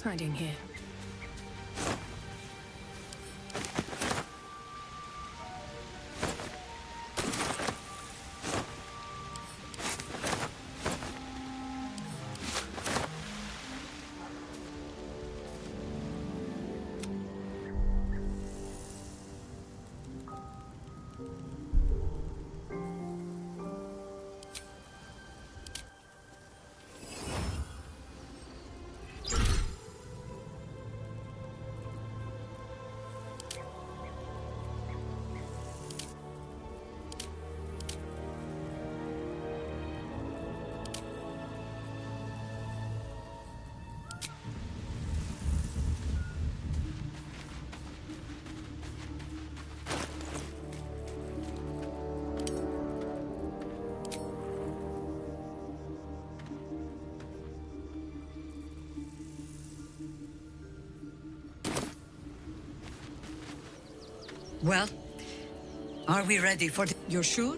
hiding here? Well, are we ready for the... You're sure?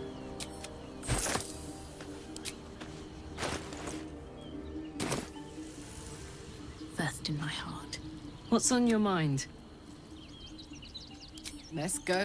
Thirst in my heart. What's on your mind? Let's go.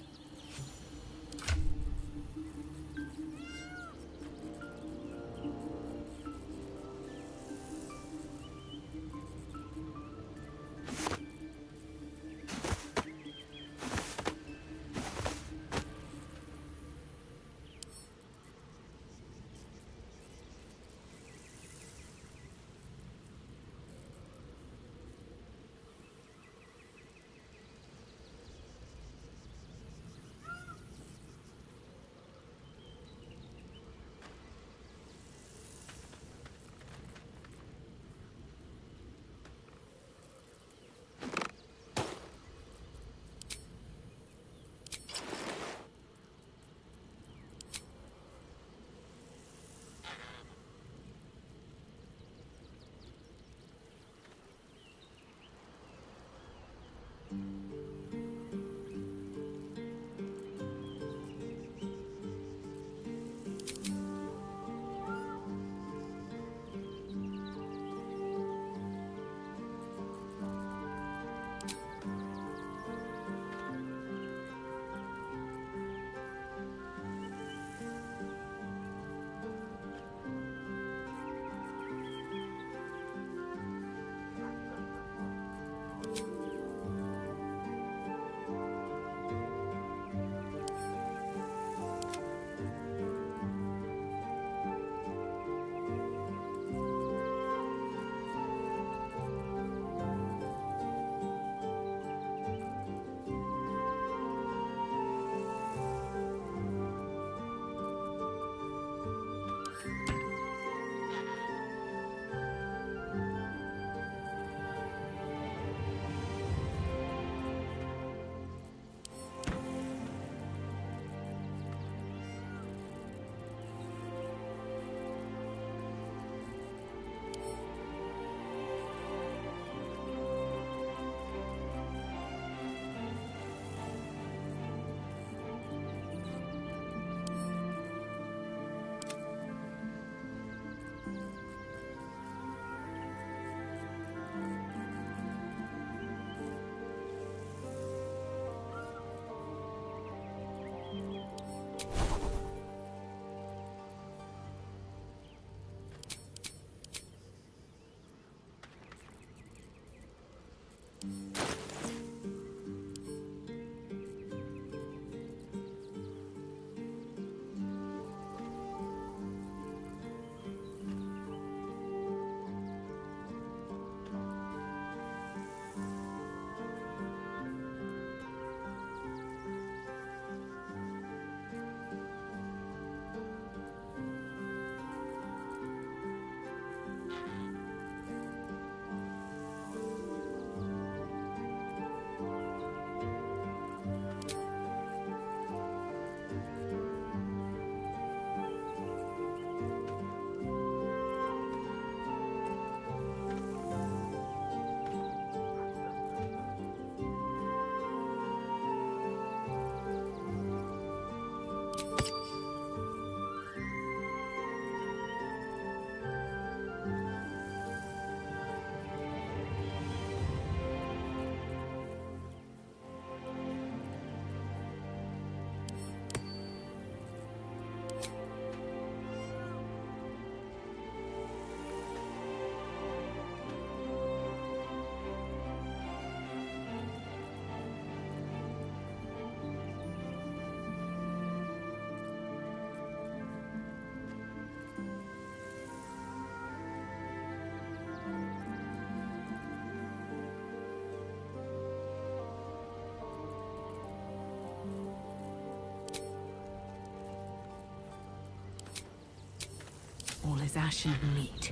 as ash and meat.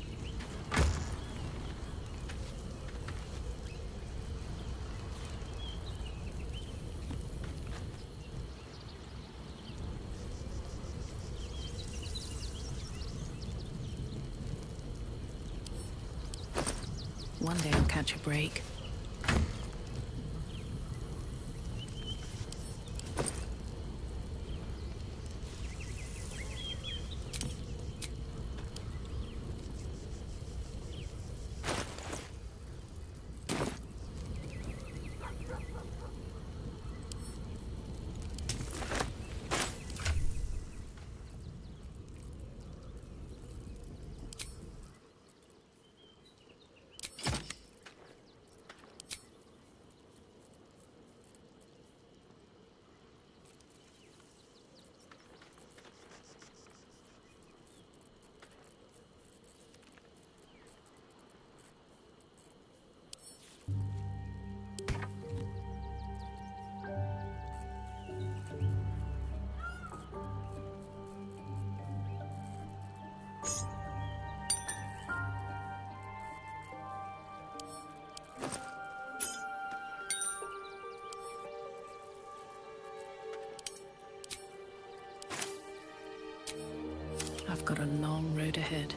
One day I'll catch a break. I've got a long road ahead.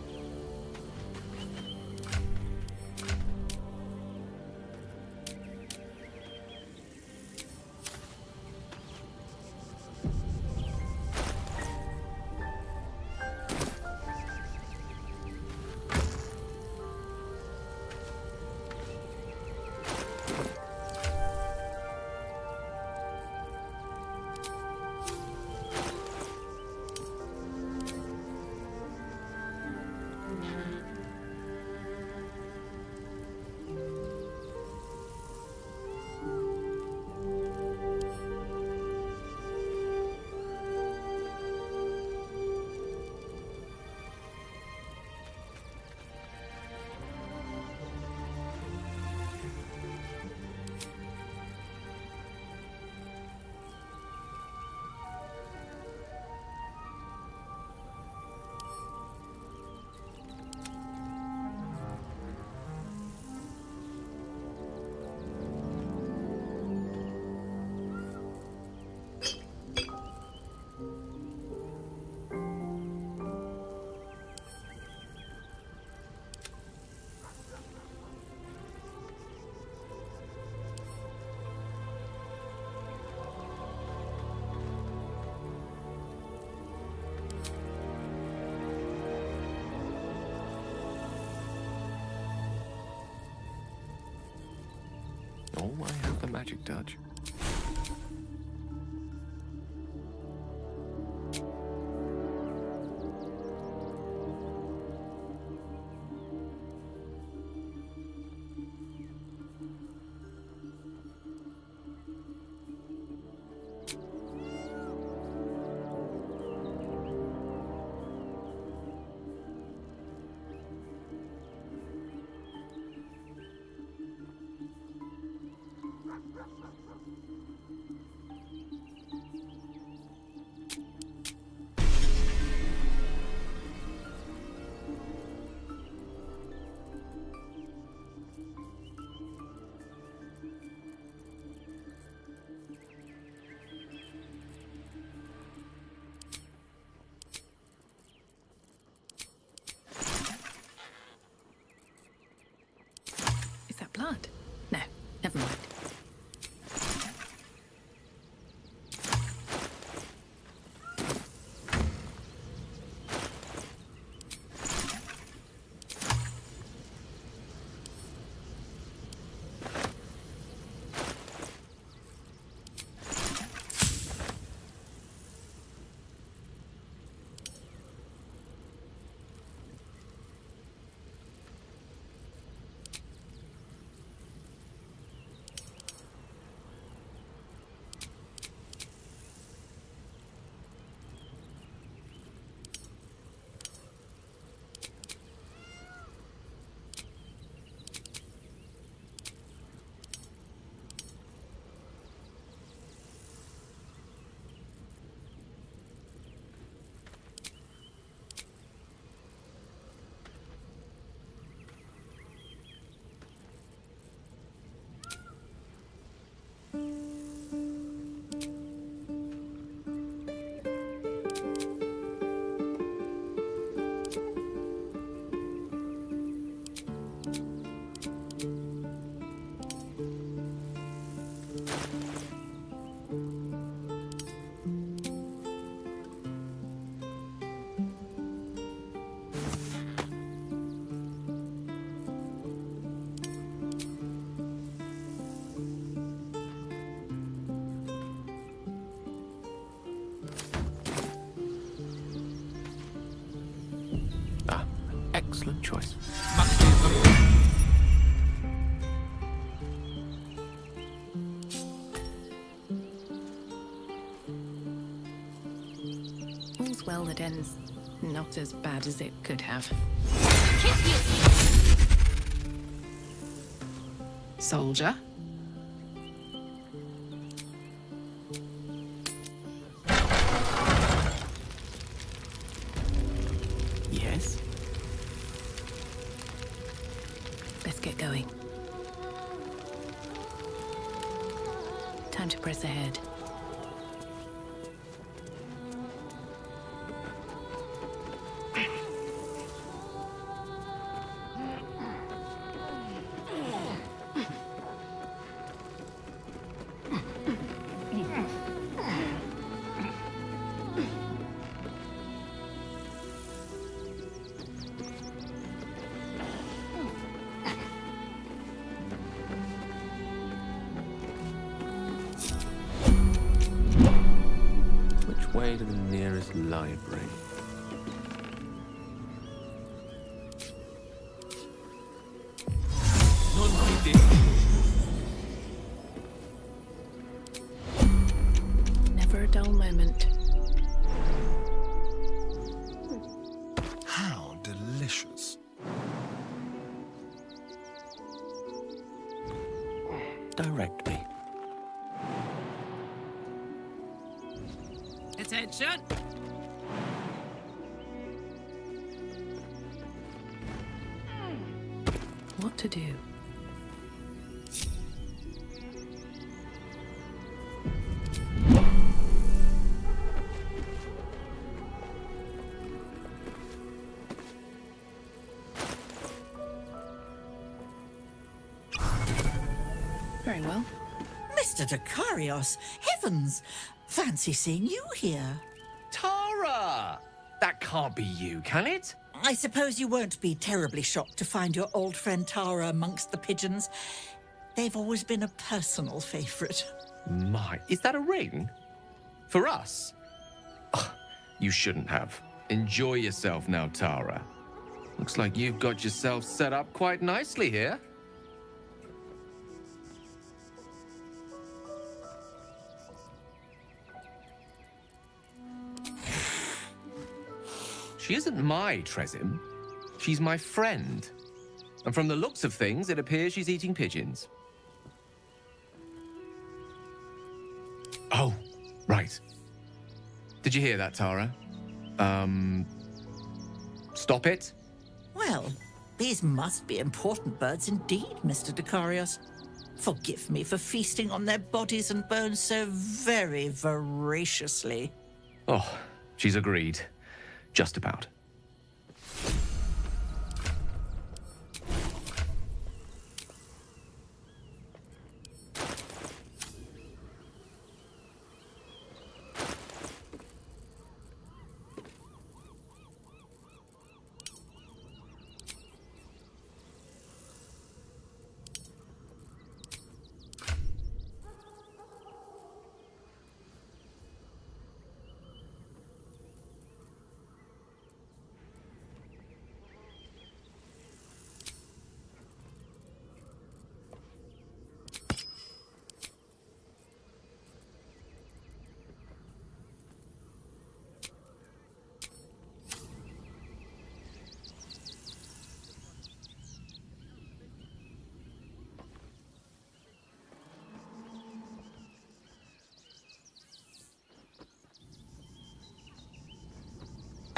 Oh, I have the magic touch. Excellent choice. All's well that ends not as bad as it could have. Soldier. Yes? Let's get going. Time to press ahead. Which way to the nearest library? Never a dull moment. How delicious. Direct me. Attention! What to do? Very well. Mr. Dakarios, heavens! Fancy seeing you here. Tara! That can't be you, can it? I suppose you won't be terribly shocked to find your old friend Tara amongst the pigeons. They've always been a personal favourite. My, is that a ring? For us? Ugh, you shouldn't have. Enjoy yourself now, Tara. Looks like you've got yourself set up quite nicely here. She isn't my Trezim. She's my friend. And from the looks of things, it appears she's eating pigeons. Oh, right. Did you hear that, Tara? Stop it. Well, these must be important birds indeed, Mr. Dakarios. Forgive me for feasting on their bodies and bones so very voraciously. Oh, she's agreed. Just about.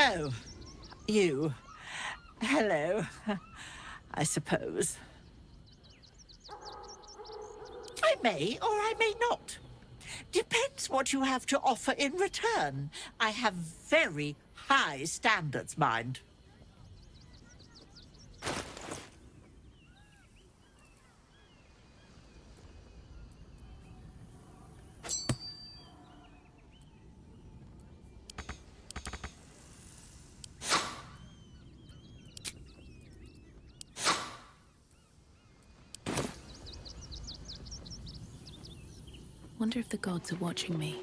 Oh, you. Hello, I suppose. I may or I may not. Depends what you have to offer in return. I have very high standards, mind. Wonder if the gods are watching me.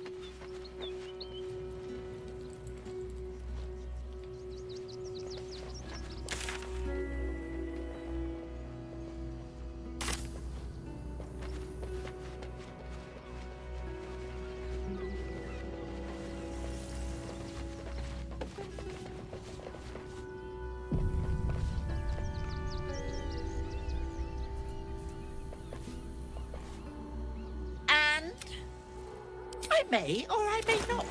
may or I may not.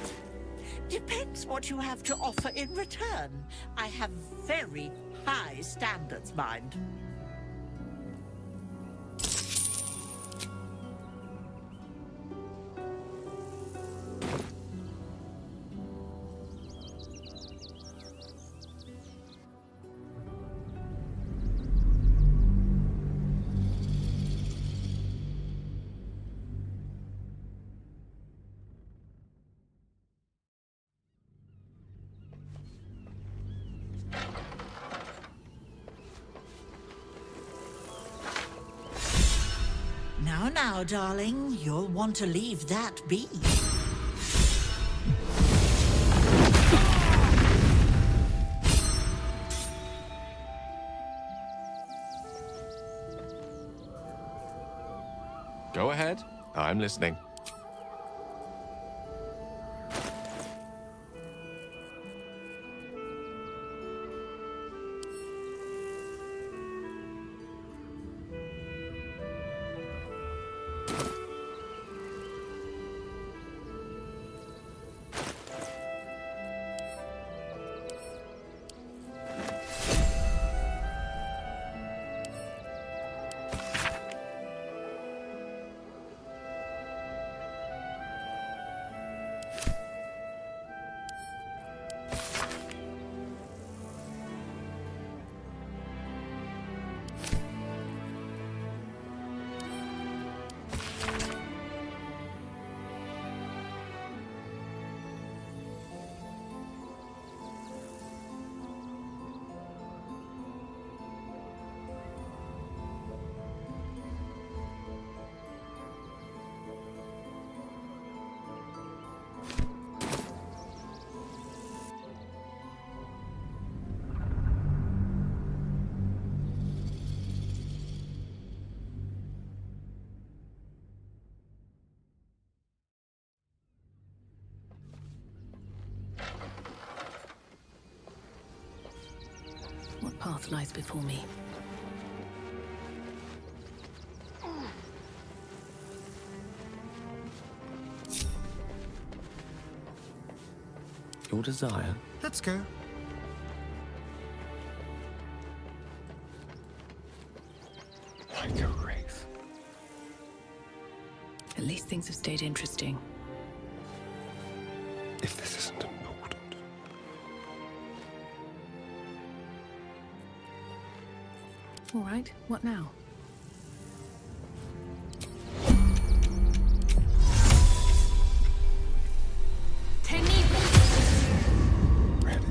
Depends what you have to offer in return. I have very high standards, mind. Now, darling, you'll want to leave that be. Go ahead. I'm listening. What path lies before me? Your desire? Let's go. Like a wraith. At least things have stayed interesting. If this isn't important. All right, what now? Ready?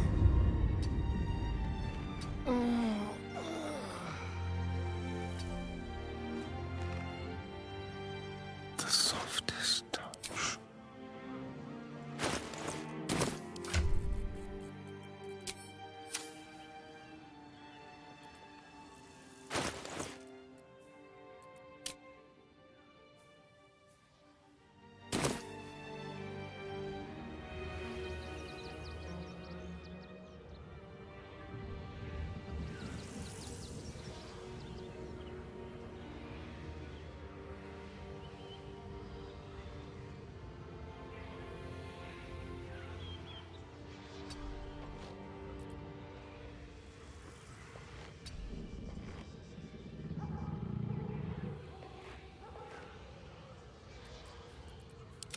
The softest touch.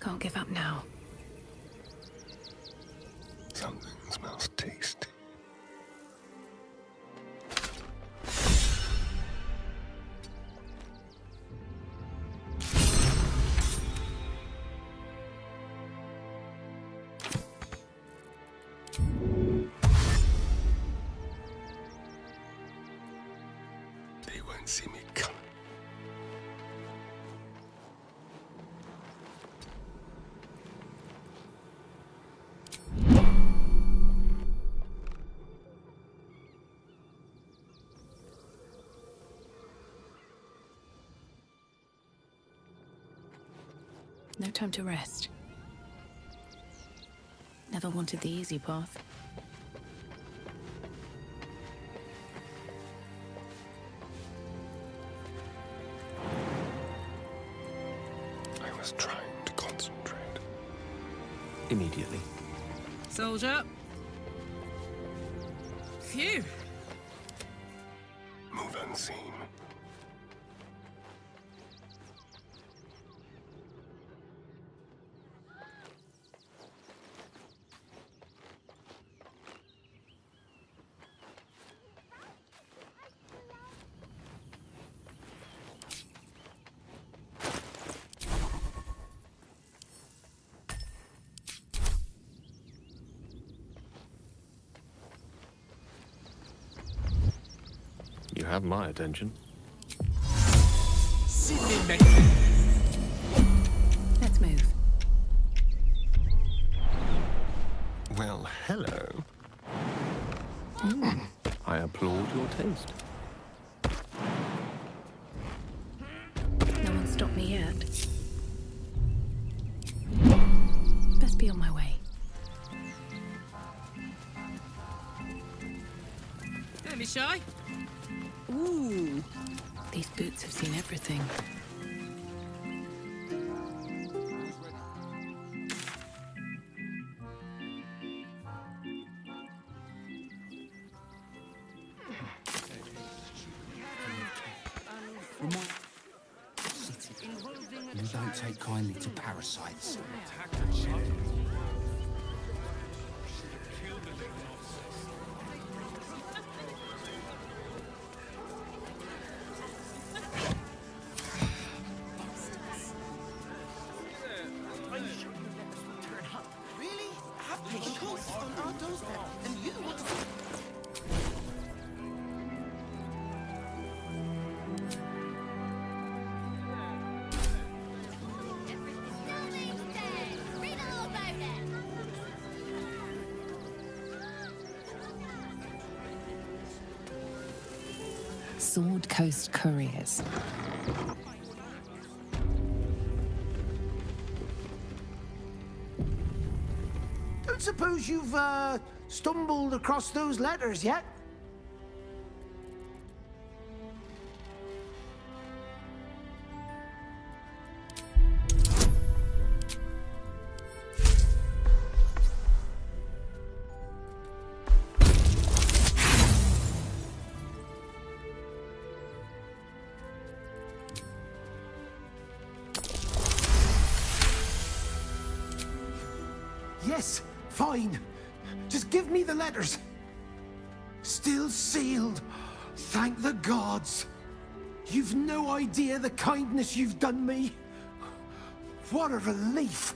Can't give up now. Something smells tasty. They won't see me coming. No time to rest. Never wanted the easy path. I was trying to concentrate. Soldier. Phew. Move unseen. You have my attention. Let's move. Well, hello. I applaud your taste. No one stopped me yet. Best be on my way. Don't be shy. Ooh. These boots have seen everything. You don't take kindly to parasites. Really? Have patience on our doorstep, and you want to... Sword Coast Couriers. Don't suppose you've, stumbled across those letters yet? Yes, fine. Just give me the letters. Still sealed. Thank the gods. You've no idea the kindness you've done me. What a relief.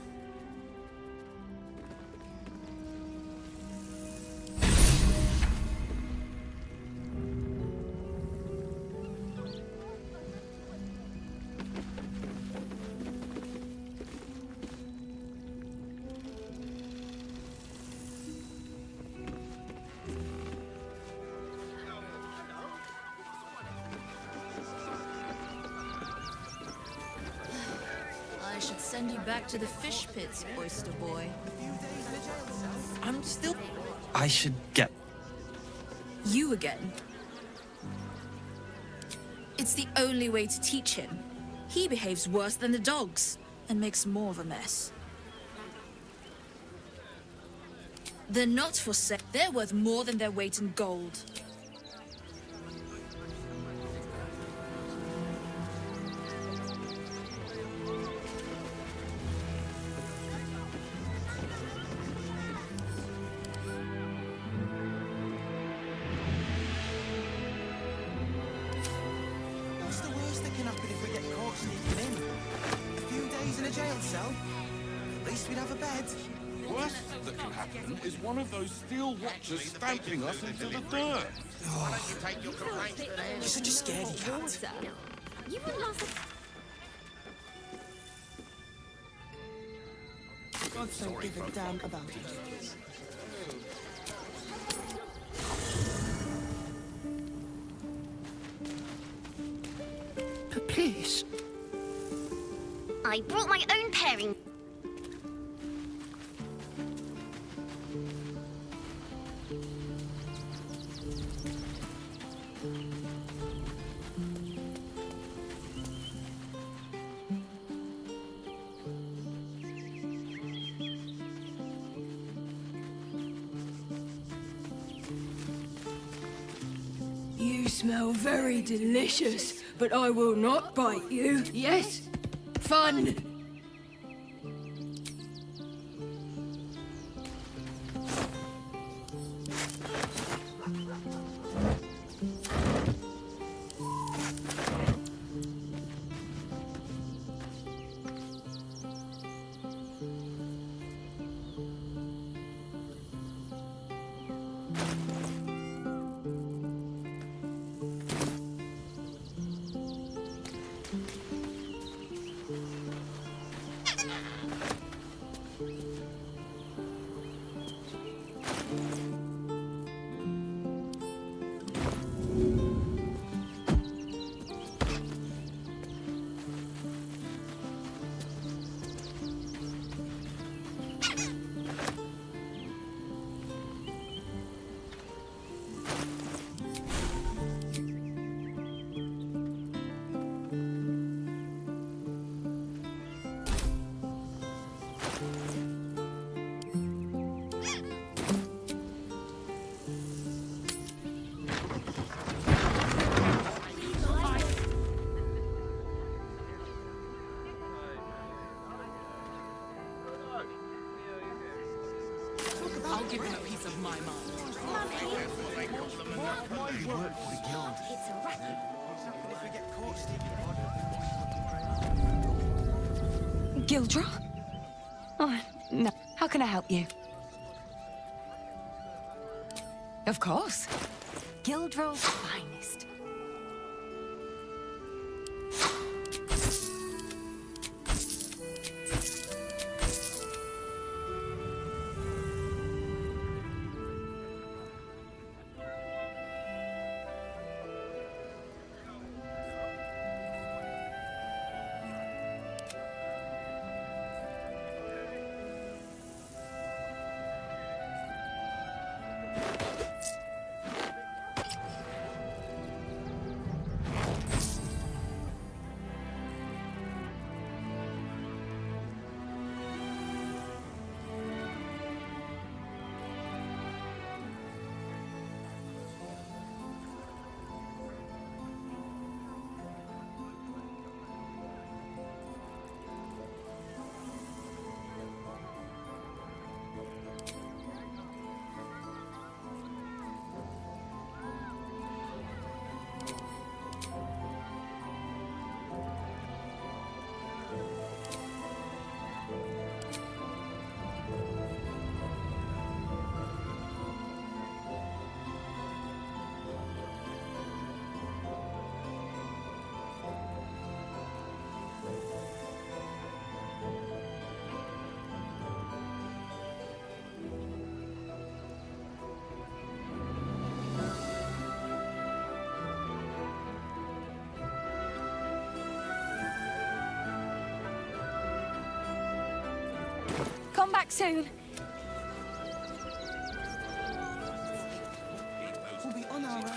I should send you back to the fish pits, oyster boy. I'm still... I should get... You again? It's the only way to teach him. He behaves worse than the dogs and makes more of a mess. They're not for sale. They're worth more than their weight in gold. What's the worst that can happen if we get caught sneaking in? A few days in a jail cell? At least we'd have a bed. Worst that can happen is one of those steel watchers stamping us into the dirt. You're such a scaredy cat. You wouldn't last God don't give a damn about it. But please. I brought my own pairing. smell very delicious, but I will not bite you. Yes? Fun! I'll give him a piece of my mind. It's a racket. Gildra? Oh, no. How can I help you? Of course. Gildro's finest. Come back soon. We'll be on our way.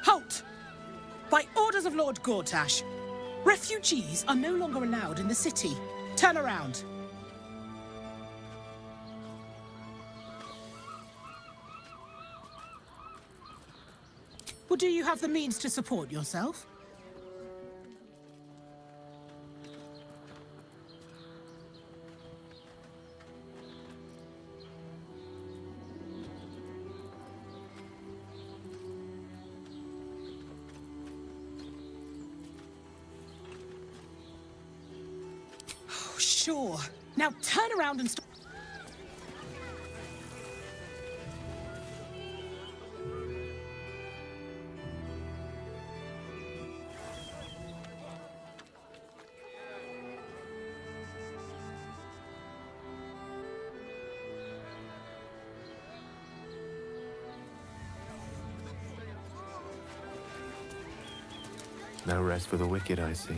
Halt! By orders of Lord Gortash, refugees are no longer allowed in the city. Turn around. Well, do you have the means to support yourself? Sure. Now turn around and stop. No rest for the wicked, I see.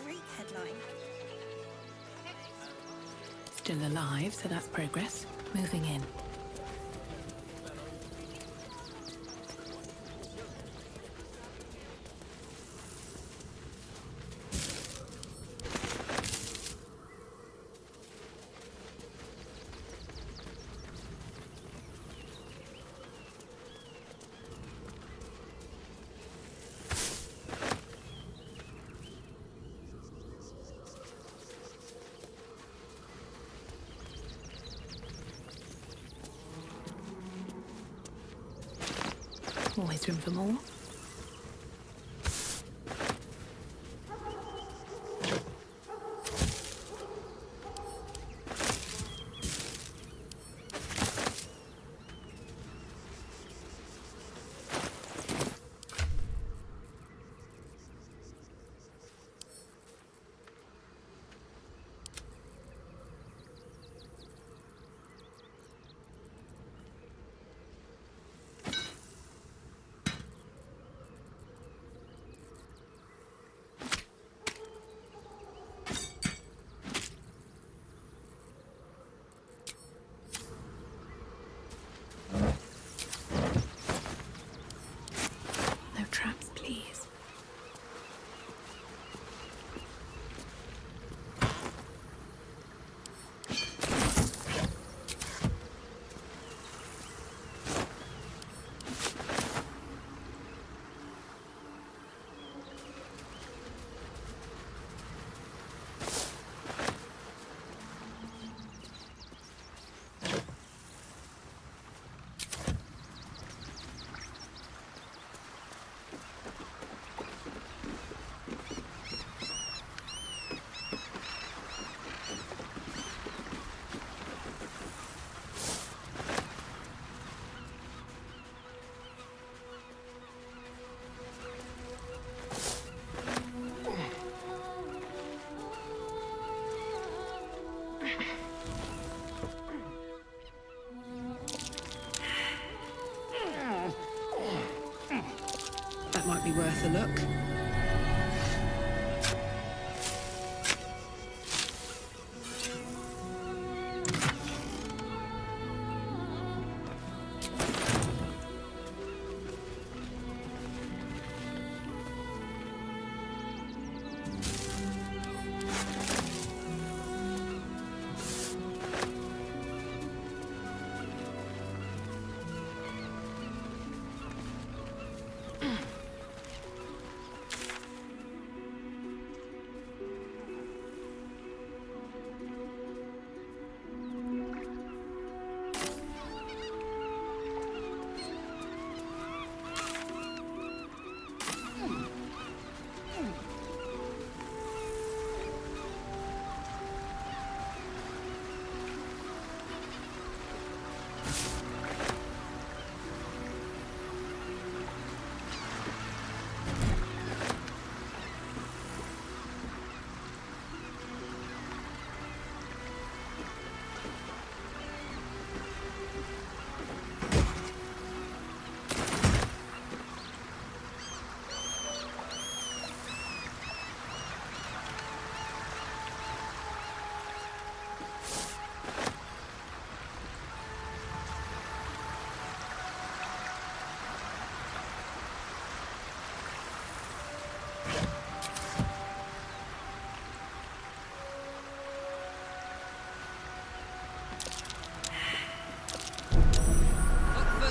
Great headline. Still alive, so that's progress. Moving in. Always room for more. No traps, please. That might be worth a look.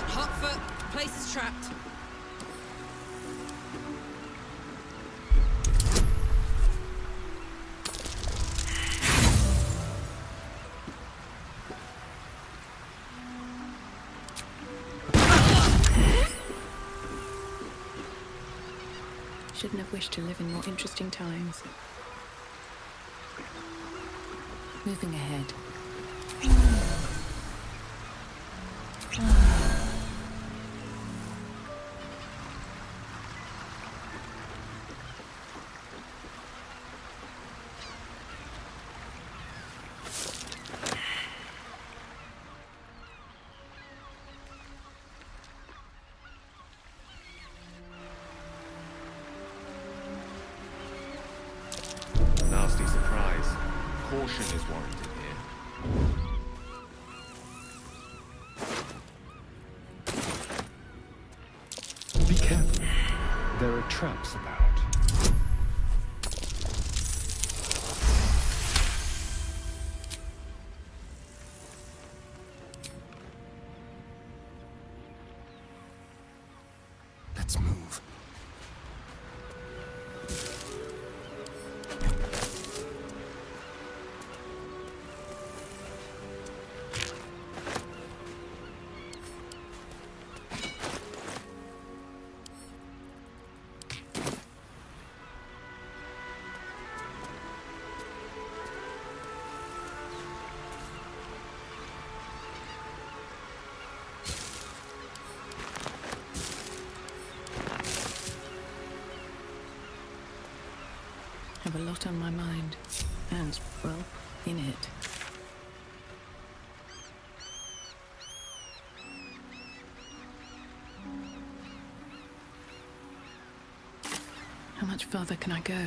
Hot foot, place is trapped. shouldn't have wished to live in more interesting times. Moving ahead. Nasty surprise. Caution is warranted here. Be careful. There are traps about. Let's move. Have a lot on my mind. And, well, in it. How much further can I go?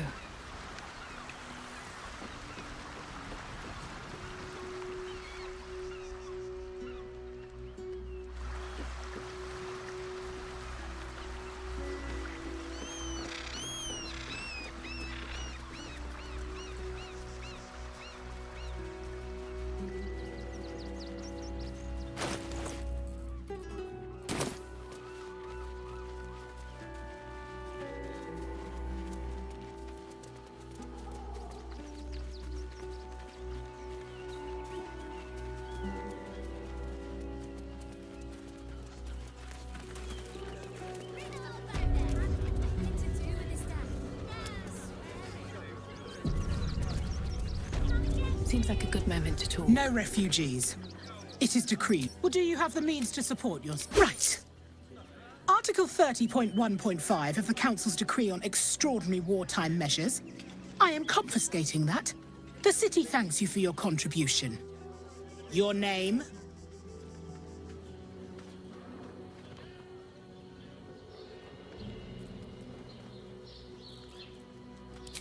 Seems like a good moment to talk. No refugees. It is decreed. Or do you have the means to support yours? Right. Article 30.1.5 of the Council's decree on extraordinary wartime measures. I am confiscating that. The city thanks you for your contribution. Your name?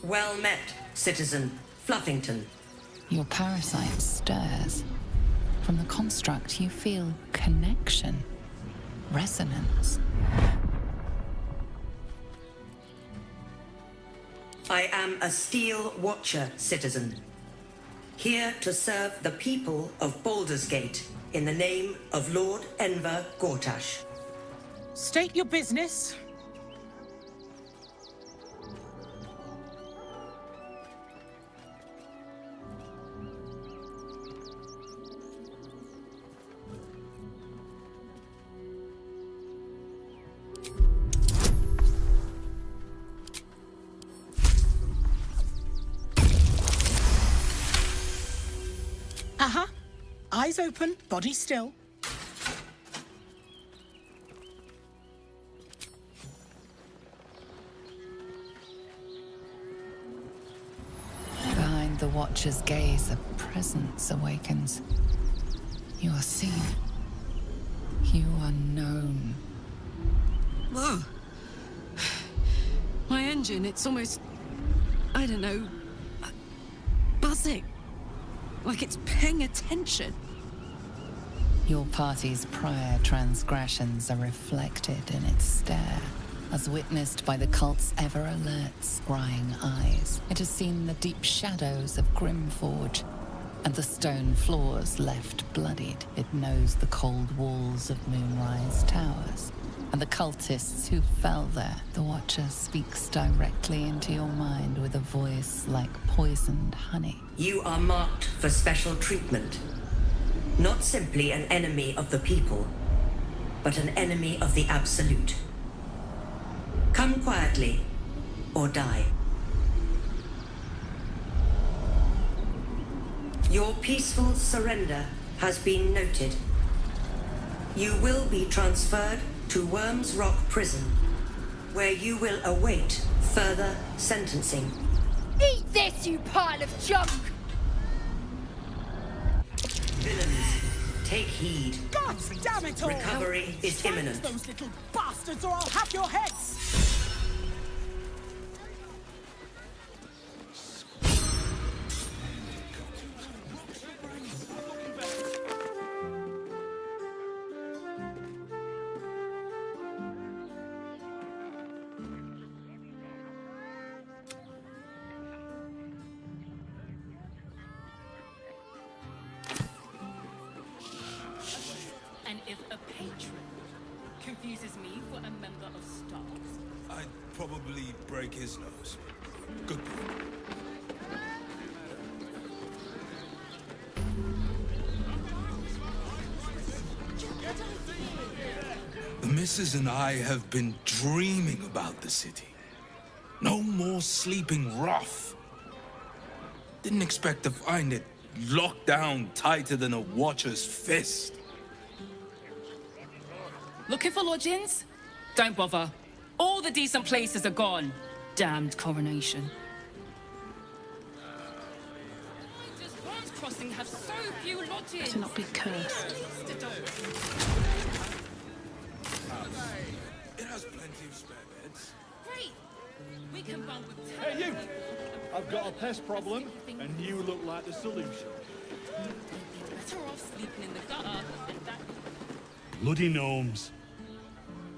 Well met, citizen Fluffington. Your parasite stirs. From the construct, you feel connection, resonance. I am a Steel Watcher, citizen. Here to serve the people of Baldur's Gate in the name of Lord Enver Gortash. State your business. Eyes open, body still. Behind the Watcher's gaze, a presence awakens. You are seen. You are known. Whoa. My engine, it's almost... I don't know... buzzing. Like it's paying attention. Your party's prior transgressions are reflected in its stare, as witnessed by the cult's ever-alert, scrying eyes. It has seen the deep shadows of Grimforge, and the stone floors left bloodied. It knows the cold walls of Moonrise Towers, and the cultists who fell there. The Watcher speaks directly into your mind with a voice like poisoned honey. You are marked for special treatment. Not simply an enemy of the people, but an enemy of the Absolute. Come quietly, or die. Your peaceful surrender has been noted. You will be transferred to Worms Rock Prison, where you will await further sentencing. Eat this, you pile of junk! Villains, take heed. God damn it all! Recovery is Silence imminent. those little bastards, or I'll have your heads! And if a patron confuses me for a member of staff, I'd probably break his nose. Good point. The missus and I have been dreaming about the city. No more sleeping rough. Didn't expect to find it locked down tighter than a watcher's fist. looking for lodgings? Don't bother. All the decent places are gone. Damned coronation. Why does Worms Crossing have so few lodgings? To not be cursed. It has plenty of spare beds. Great. We can bunk with Hey, you! I've got a pest problem, and you look like the solution. Better off sleeping in the gutter than that. Bloody gnomes.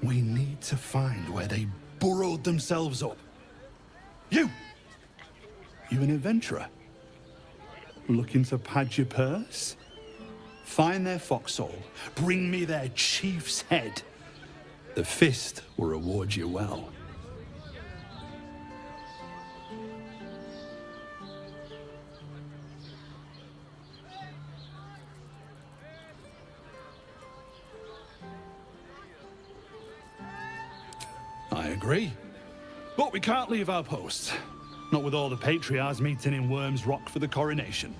We need to find where they burrowed themselves up. You! You an adventurer? Looking to pad your purse? Find their foxhole, bring me their chief's head. The fist will reward you well. I agree. But we can't leave our posts. Not with all the patriarchs meeting in Worms Rock for the coronation.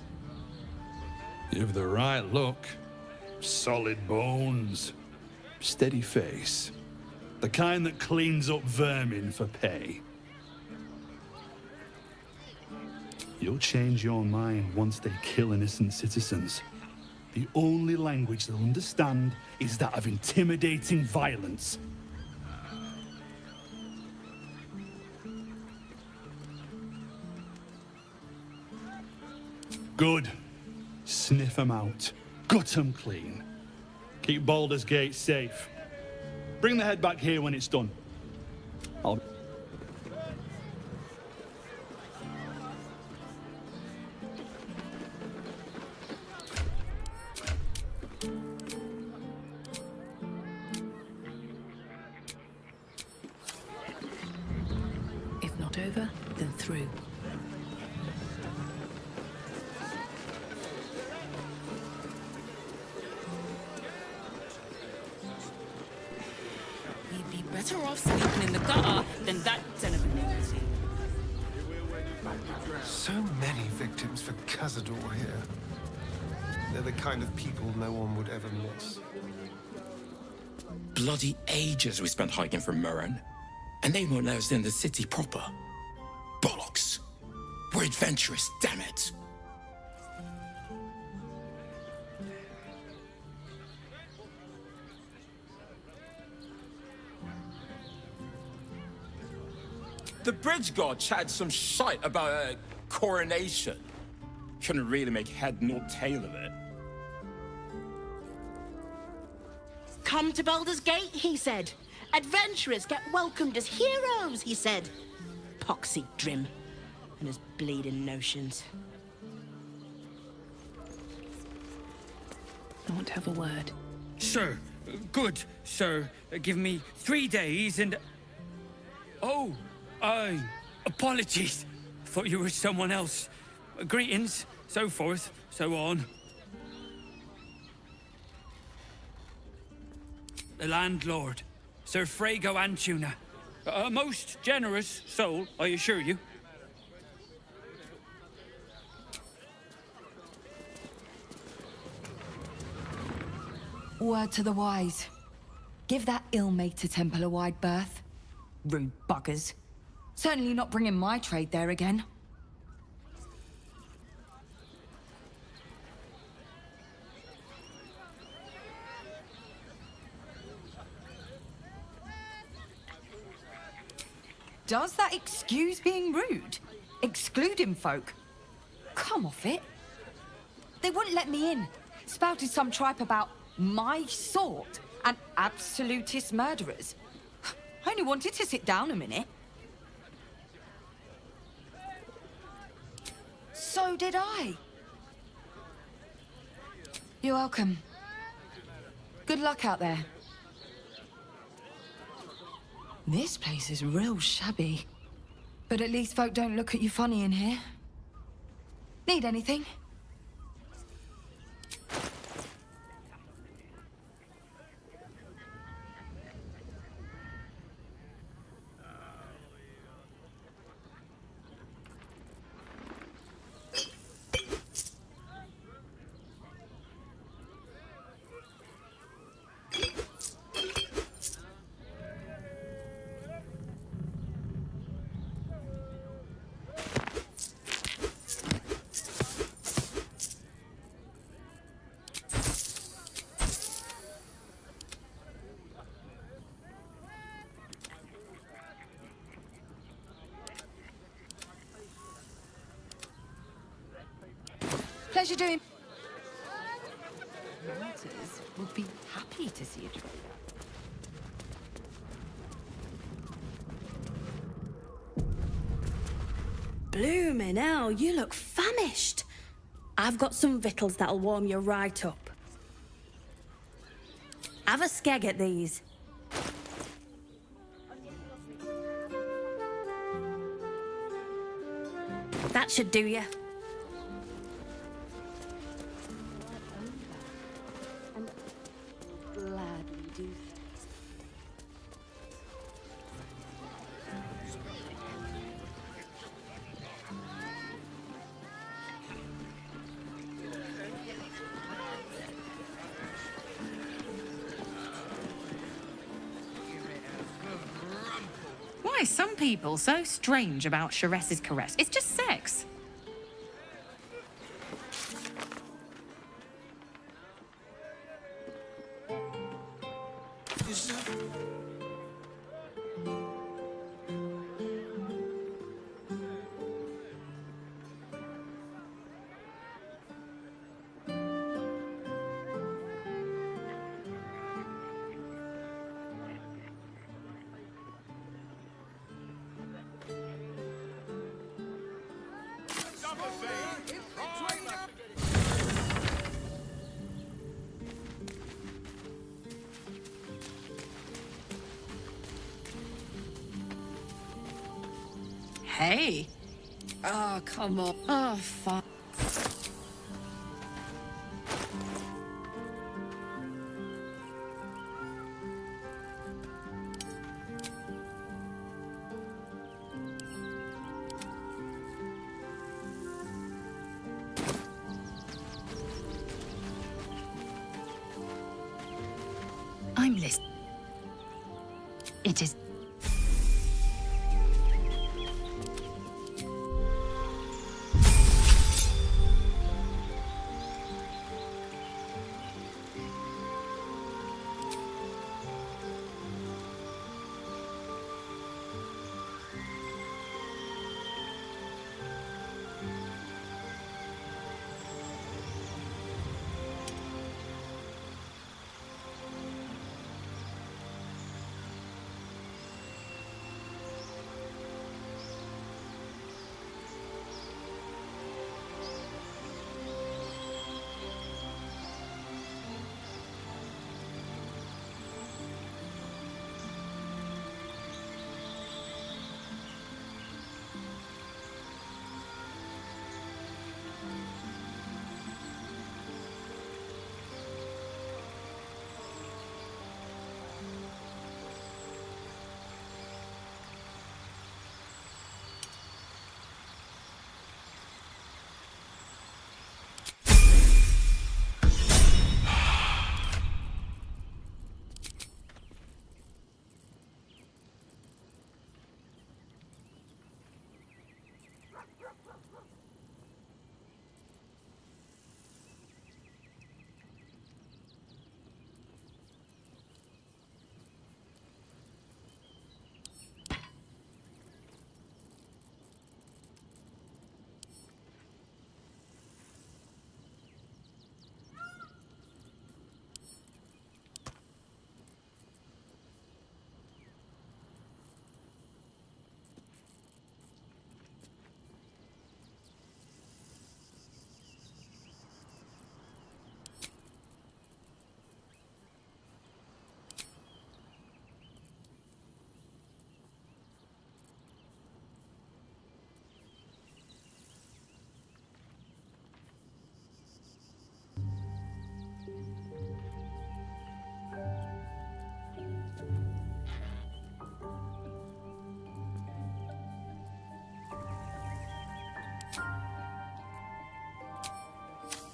You've the right look. Solid bones. Steady face. The kind that cleans up vermin for pay. You'll change your mind once they kill innocent citizens. The only language they'll understand is that of intimidating violence. Good. Sniff 'em out. Gut 'em clean. Keep Baldur's Gate safe. Bring the head back here when it's done. I'll... If not over, then through. We'd be better off sleeping in the gutter than that den of iniquity. So many victims for Cazador here. They're the kind of people no one would ever miss. Bloody ages we spent hiking from Murren, and they won't let us in the city proper. Bollocks. We're adventurous, damn it. The bridge god chatted some shite about a coronation. Couldn't really make head nor tail of it. Come to Baldur's Gate, he said. Adventurers get welcomed as heroes, he said. Poxy Drim and his bleeding notions. I want to have a word. Sir, good, sir. Give me 3 days and... Oh, apologies. Thought you were someone else. Greetings, so forth, so on. The landlord, Sir Frago Antuna. A most generous soul, I assure you. Word to the wise. Give that ill-mated temple a wide berth. Rude buggers. Certainly not bringing my trade there again. Does that excuse being rude? Excluding folk? Come off it. They wouldn't let me in. Spouted some tripe about my sort and absolutist murderers. I only wanted to sit down a minute. So did I. You're welcome. Good luck out there. This place is real shabby. But at least folk don't look at you funny in here. Need anything? Pleasure doing. Martyrs would be happy to see a trader. Bloomin' hell, you look famished. I've got some victuals that'll warm you right up. Have a skeg at these. That should do you. Gladly do. Why are some people so strange about Sharess's caress? It's just sex. Hey. Oh, come on. Oh, fuck. I'm listening. It is.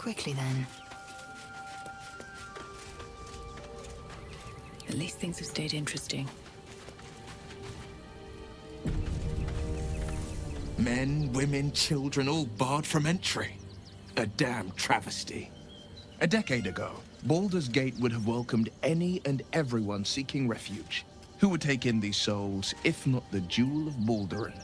quickly then. At least things have stayed interesting. Men, women, children, all barred from entry. A damn travesty. A decade ago, Baldur's Gate would have welcomed any and everyone seeking refuge. Who would take in these souls, if not the Jewel of Baldurin?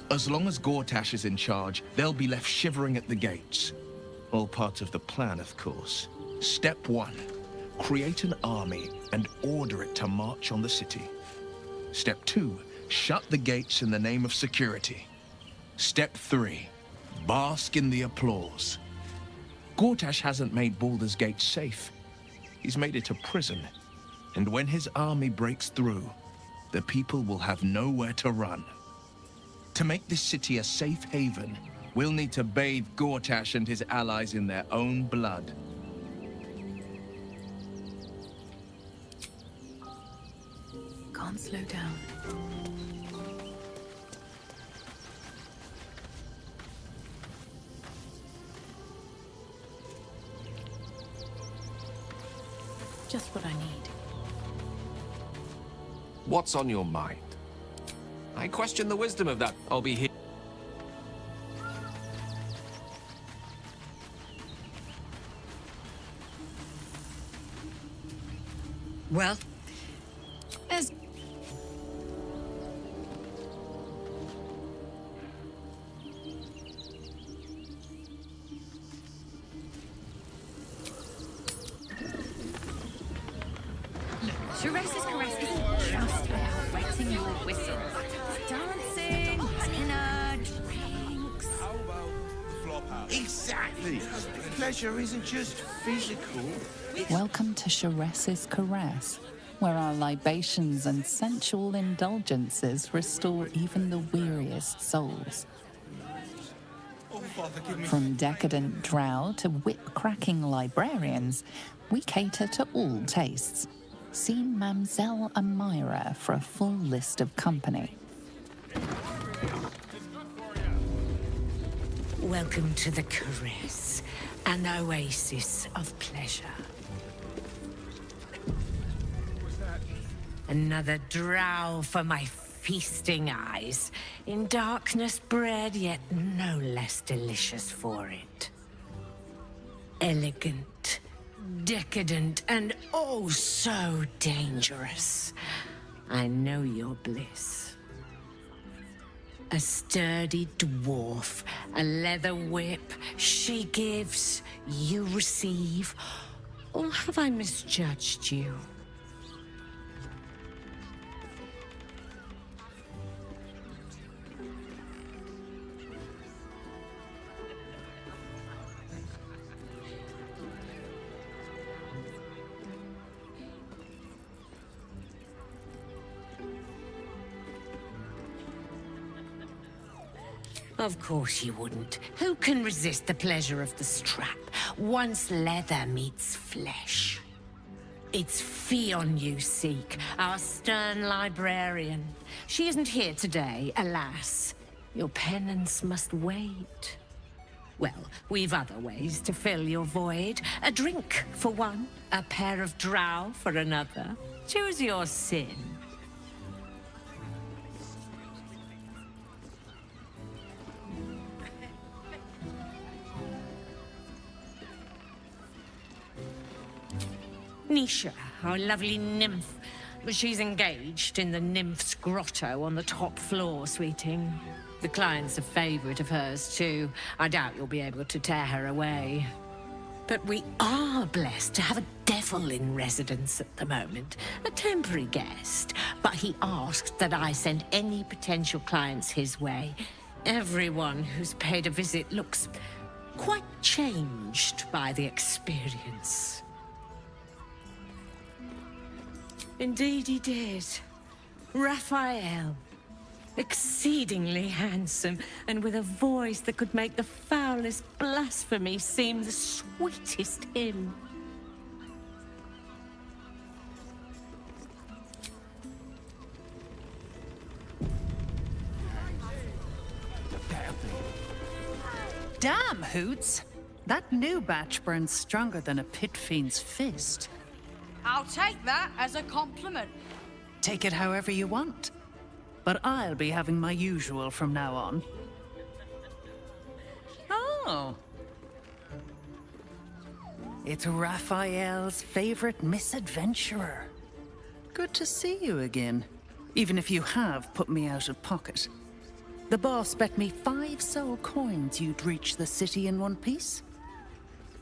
As long as Gortash is in charge, they'll be left shivering at the gates. All part of the plan, of course. Step 1. Create an army and order it to march on the city. Step 2. Shut the gates in the name of security. Step 3. Bask in the applause. Gortash hasn't made Baldur's Gate safe. He's made it a prison. And when his army breaks through, the people will have nowhere to run. To make this city a safe haven, we'll need to bathe Gortash and his allies in their own blood. Can't slow down. Just what I need. What's on your mind? I question the wisdom of that. I'll be here. Well, there's... Sheress's caress isn't just about wetting your whistle. It's dancing, dinner, drinks. Exactly. Pleasure isn't just physical. Welcome to Sheress's Caress, where our libations and sensual indulgences restore even the weariest souls. From decadent drow to whip-cracking librarians, we cater to all tastes. See Mamselle Amira for a full list of company. Welcome to the Caress, an oasis of pleasure. Another drow for my feasting eyes, in darkness bred, yet no less delicious for it. Elegant, decadent, and oh so dangerous. I know your bliss. A sturdy dwarf, a leather whip, she gives, you receive. Or have I misjudged you? Of course you wouldn't. Who can resist the pleasure of the strap once leather meets flesh? It's Fionn you seek, our stern librarian. She isn't here today, alas. Your penance must wait. Well, we've other ways to fill your void. A drink for one, a pair of drow for another. Choose your sin. Nisha, our lovely nymph. She's engaged in the nymph's grotto on the top floor, sweeting. The client's a favorite of hers, too. I doubt you'll be able to tear her away. But we are blessed to have a devil in residence at the moment. A temporary guest. But he asked that I send any potential clients his way. Everyone who's paid a visit looks quite changed by the experience. Indeed he did. Raphael. Exceedingly handsome, and with a voice that could make the foulest blasphemy seem the sweetest hymn. Damn, Hoots! That new batch burns stronger than a pit fiend's fist. I'll take that as a compliment. Take it however you want. But I'll be having my usual from now on. Oh. It's Raphael's favorite misadventurer. Good to see you again, even if you have put me out of pocket. The boss bet me 5 soul coins you'd reach the city in one piece.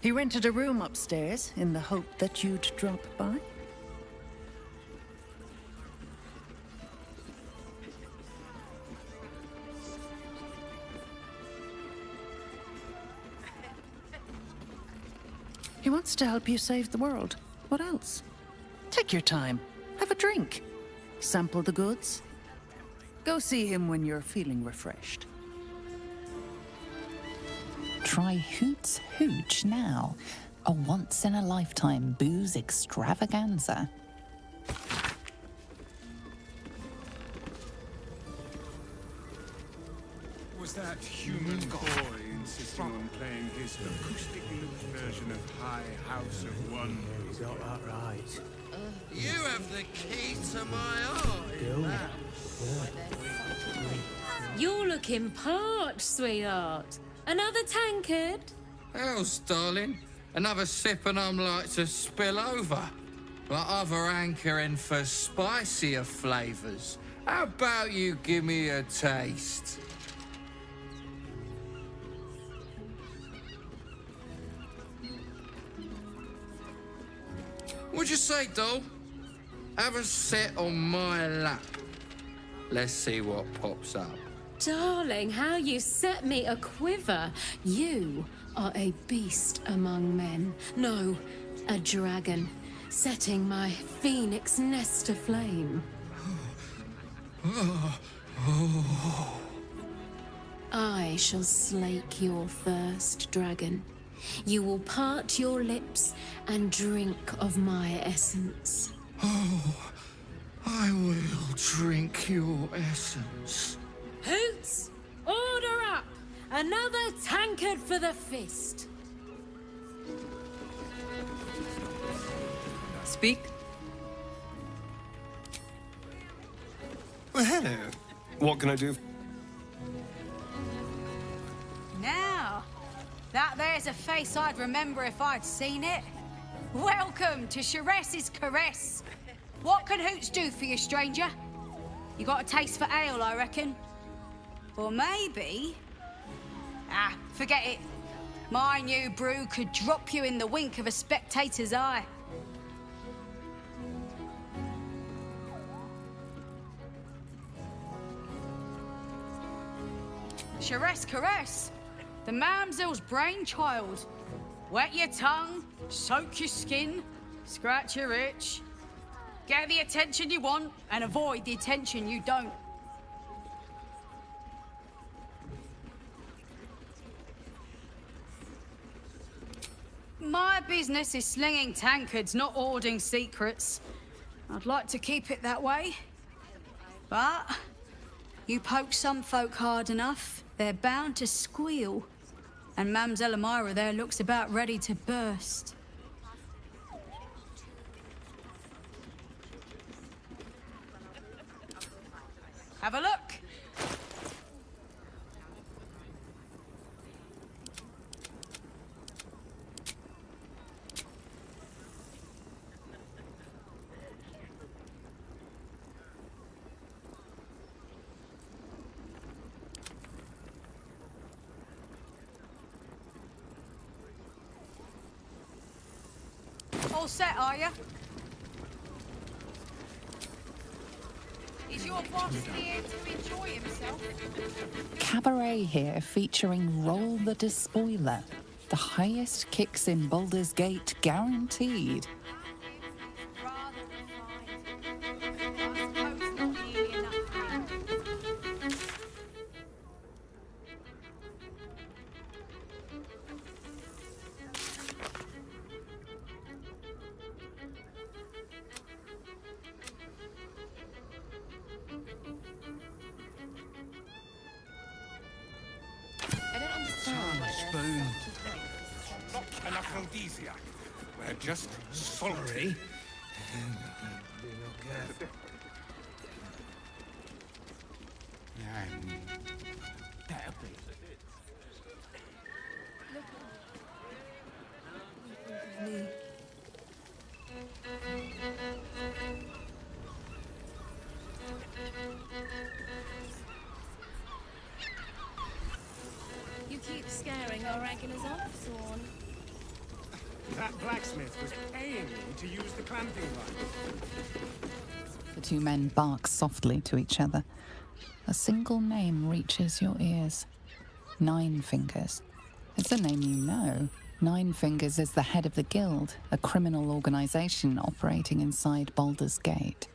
He rented a room upstairs in the hope that you'd drop by. He wants to help you save the world. What else? Take your time. Have a drink. Sample the goods. Go see him when you're feeling refreshed. Try Hoot's Hooch now. A once-in-a-lifetime booze extravaganza. Was that human boy insisting on playing his acoustic lute version of High House of Wonder? You got that right. You have the key to my heart. You're looking parched, sweetheart. Another tankard? Else, darling. Another sip and I'm like to spill over. Like other anchoring for spicier flavours. How about you give me a taste? What'd you say, doll? Have a sit on my lap. Let's see what pops up. Darling, how you set me a quiver. You are a beast among men. No, a dragon, setting my phoenix nest aflame. I shall slake your thirst, dragon. You will part your lips and drink of my essence. Oh, I will drink your essence. Hoots, order up! Another tankard for the fist. Speak. Well, hello. What can I do? Now, that there's a face I'd remember if I'd seen it. Welcome to Sharess's Caress. What can Hoots do for you, stranger? You got a taste for ale, I reckon. Or maybe... Ah, forget it. My new brew could drop you in the wink of a spectator's eye. Sharess Caress, the mamsel's brainchild. Wet your tongue, soak your skin, scratch your itch. Get the attention you want and avoid the attention you don't. My business is slinging tankards, not hoarding secrets. I'd like to keep it that way. But you poke some folk hard enough, they're bound to squeal. And Mamselle Amira there looks about ready to burst. Have a look. All set, are you? Is your boss here to enjoy himself? Cabaret here featuring Roll the Despoiler. The highest kicks in Baldur's Gate guaranteed. spoon. Not an aphrodisiac. We're just salty. You keep scaring our regulars off, Sworn. That blacksmith was paying me to use the clamping line. The two men bark softly to each other. A single name reaches your ears. Nine Fingers. It's a name you know. Nine Fingers is the head of the Guild, a criminal organization operating inside Baldur's Gate.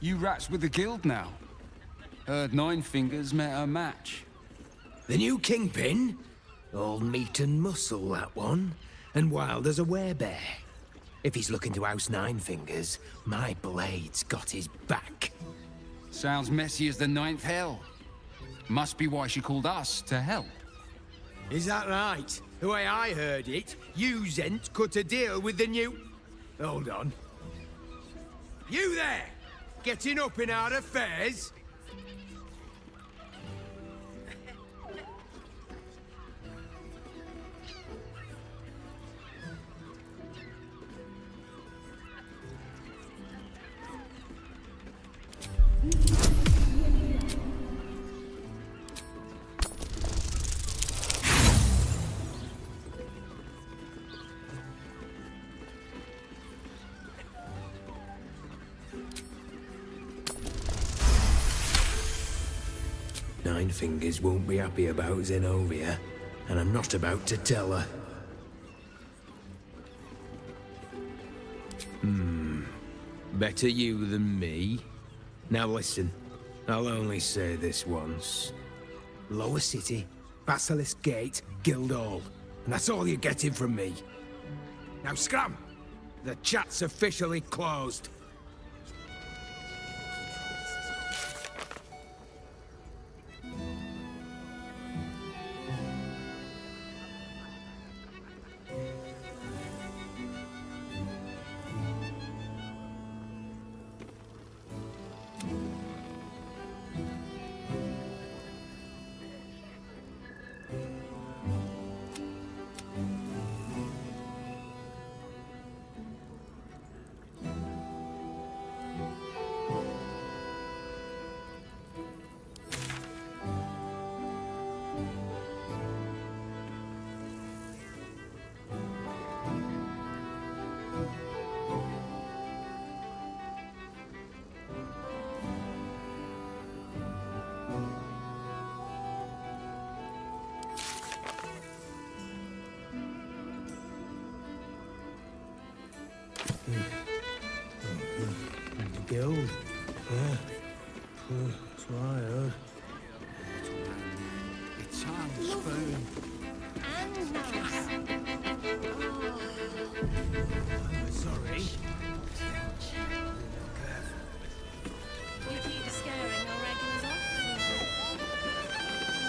You rats with the guild now. Heard Nine Fingers met a match. The new kingpin? All meat and muscle, that one. And wild as a werebear. If he's looking to oust Nine Fingers, my blade's got his back. Sounds messy as the ninth hell. Must be why she called us to help. Is that right? The way I heard it, you Zent cut a deal with the new... Hold on. You there! Getting up in our affairs? Nine Fingers won't be happy about Zenobia, and I'm not about to tell her. Better you than me. Now listen, I'll only say this once. Lower City, Basilisk Gate, Guildhall, and that's all you're getting from me. Now scram! The chat's officially closed. Guild? Yeah. That's what I heard. It's on spoon. And nice. I'm sorry. You keep scaring our regulars off.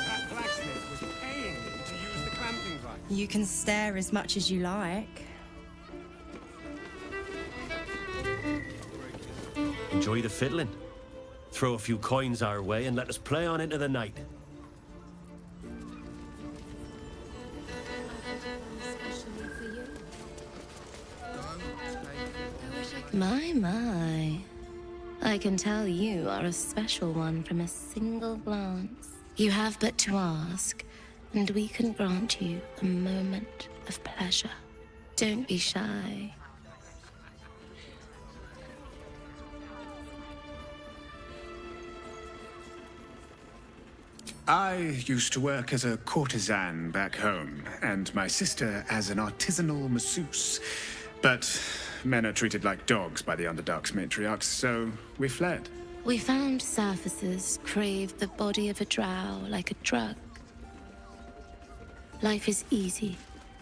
That blacksmith was paying me to use the clamping line. You can stare as much as you like. Enjoy the fiddling. Throw a few coins our way and let us play on into the night. My. I can tell you are a special one from a single glance. You have but to ask, and we can grant you a moment of pleasure. Don't be shy. I used to work as a courtesan back home, and my sister as an artisanal masseuse. But men are treated like dogs by the Underdark's matriarchs, so we fled. We found surfaces crave the body of a drow like a drug. Life is easy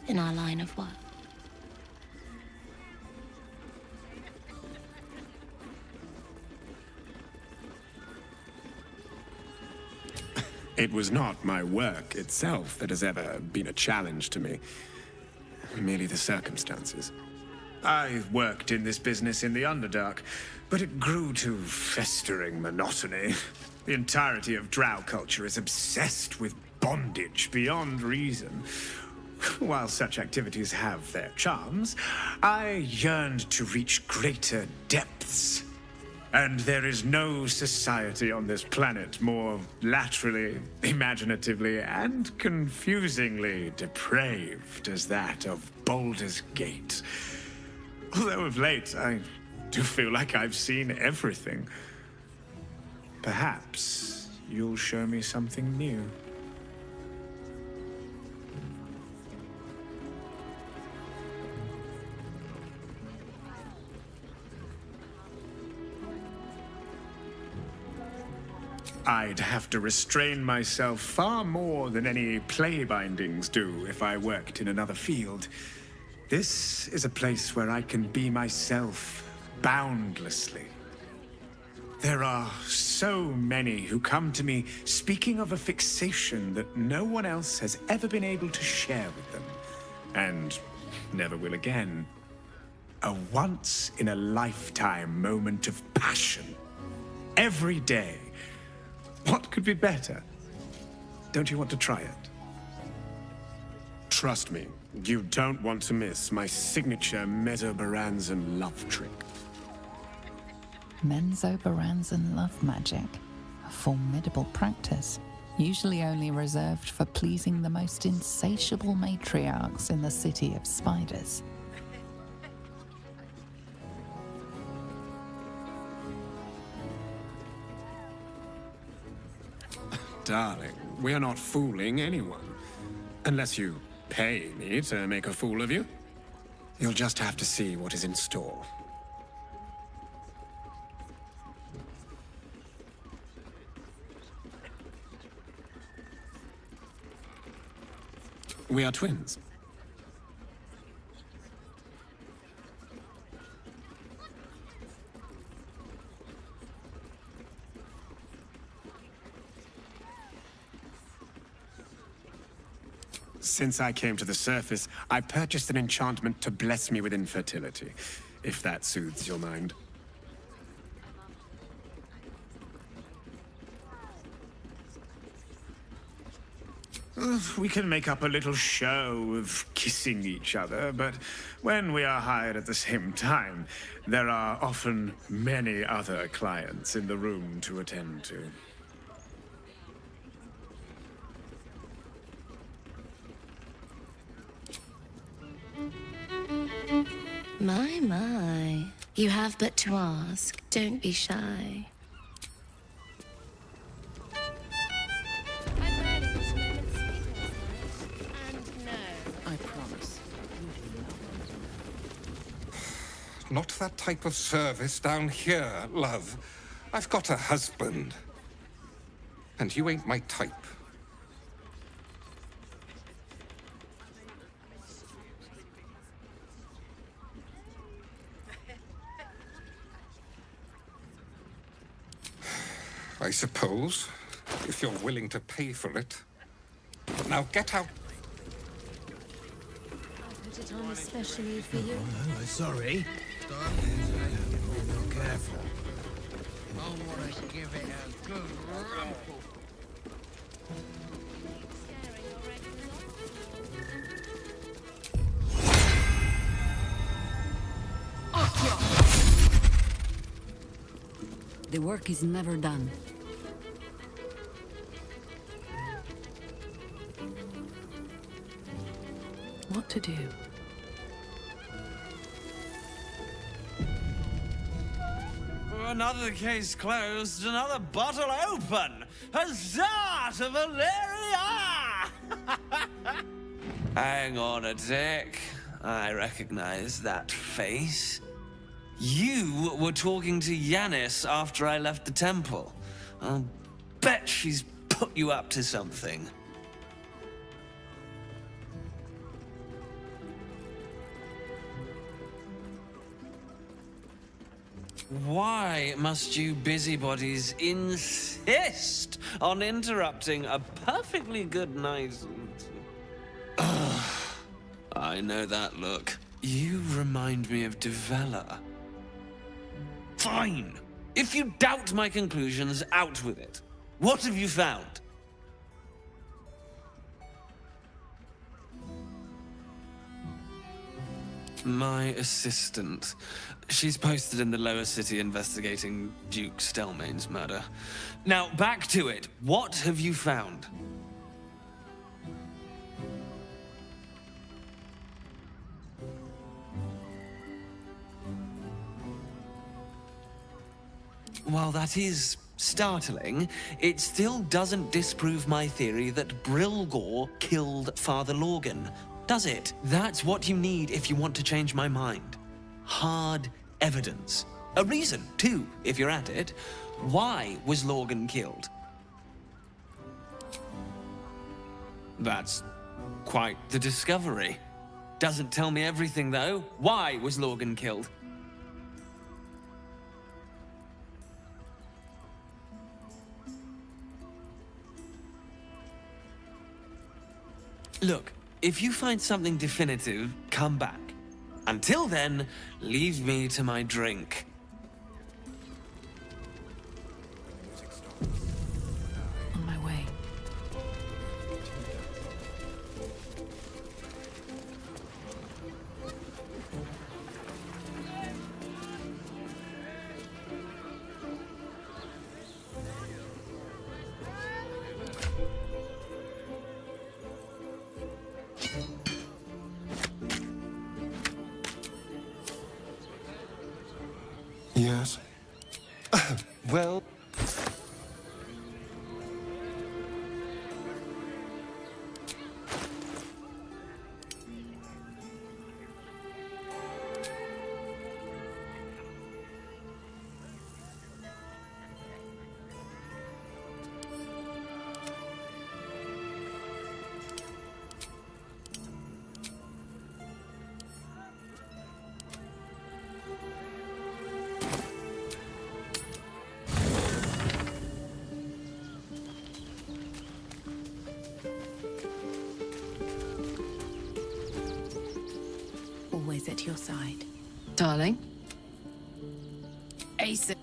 in our line of work. It was not my work itself that has ever been a challenge to me. Merely the circumstances. I worked in this business in the Underdark, but it grew to festering monotony. The entirety of drow culture is obsessed with bondage beyond reason. While such activities have their charms, I yearned to reach greater depths. And there is no society on this planet more laterally, imaginatively, and confusingly depraved as that of Baldur's Gate. Although of late, I do feel like I've seen everything. Perhaps you'll show me something new. I'd have to restrain myself far more than any play bindings do if I worked in another field. This is a place where I can be myself boundlessly. There are so many who come to me speaking of a fixation that no one else has ever been able to share with them, and never will again. A once-in-a-lifetime moment of passion. Every day. What could be better? Don't you want to try it? Trust me, you don't want to miss my signature Mesobaranzan love trick. Menzoberranzan love magic. A formidable practice, usually only reserved for pleasing the most insatiable matriarchs in the City of Spiders. Darling, we're not fooling anyone. Unless you pay me to make a fool of you. You'll just have to see what is in store. We are twins. Since I came to the surface, I purchased an enchantment to bless me with infertility, if that soothes your mind. We can make up a little show of kissing each other, but when we are hired at the same time, there are often many other clients in the room to attend to. My. You have but to ask. Don't be shy. I promise. Not that type of service down here, love. I've got a husband. And you ain't my type. I suppose, if you're willing to pay for it. Now get out. Put it on especially for you. Oh, sorry. Be careful. I want to give it a good rumble. The work is never done. What to do? another case closed, another bottle open! Huzzah to Valeria! Hang on a tick. I recognize that face. You were talking to Yanis after I left the temple. I'll bet she's put you up to something. Why must you busybodies insist on interrupting a perfectly good night? Ugh, I know that look. You remind me of Devella. Fine. If you doubt my conclusions, out with it. What have you found? My assistant. She's posted in the lower city investigating Duke Stelmane's murder. Now, back to it. What have you found? While that is startling, it still doesn't disprove my theory that Brilgor killed Father Lorgan, does it? That's what you need if you want to change my mind. Hard evidence. A reason, too, if you're at it. Why was Lorgan killed? That's quite the discovery. Doesn't tell me everything, though. Why was Lorgan killed? Look, if you find something definitive, come back. Until then, leave me to my drink. On my way. Yes. Well... Always at your side. Darling? Ace.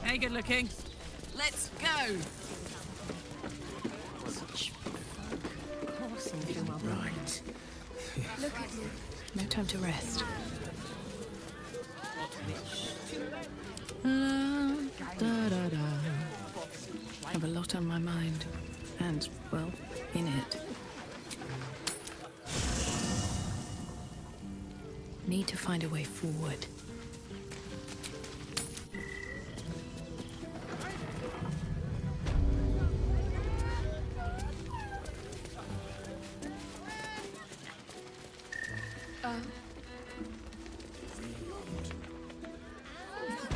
Hey, good looking. Let's go. Right. Look at you. No time to rest. Have a lot on my mind. And, well, in it. Need to find a way forward.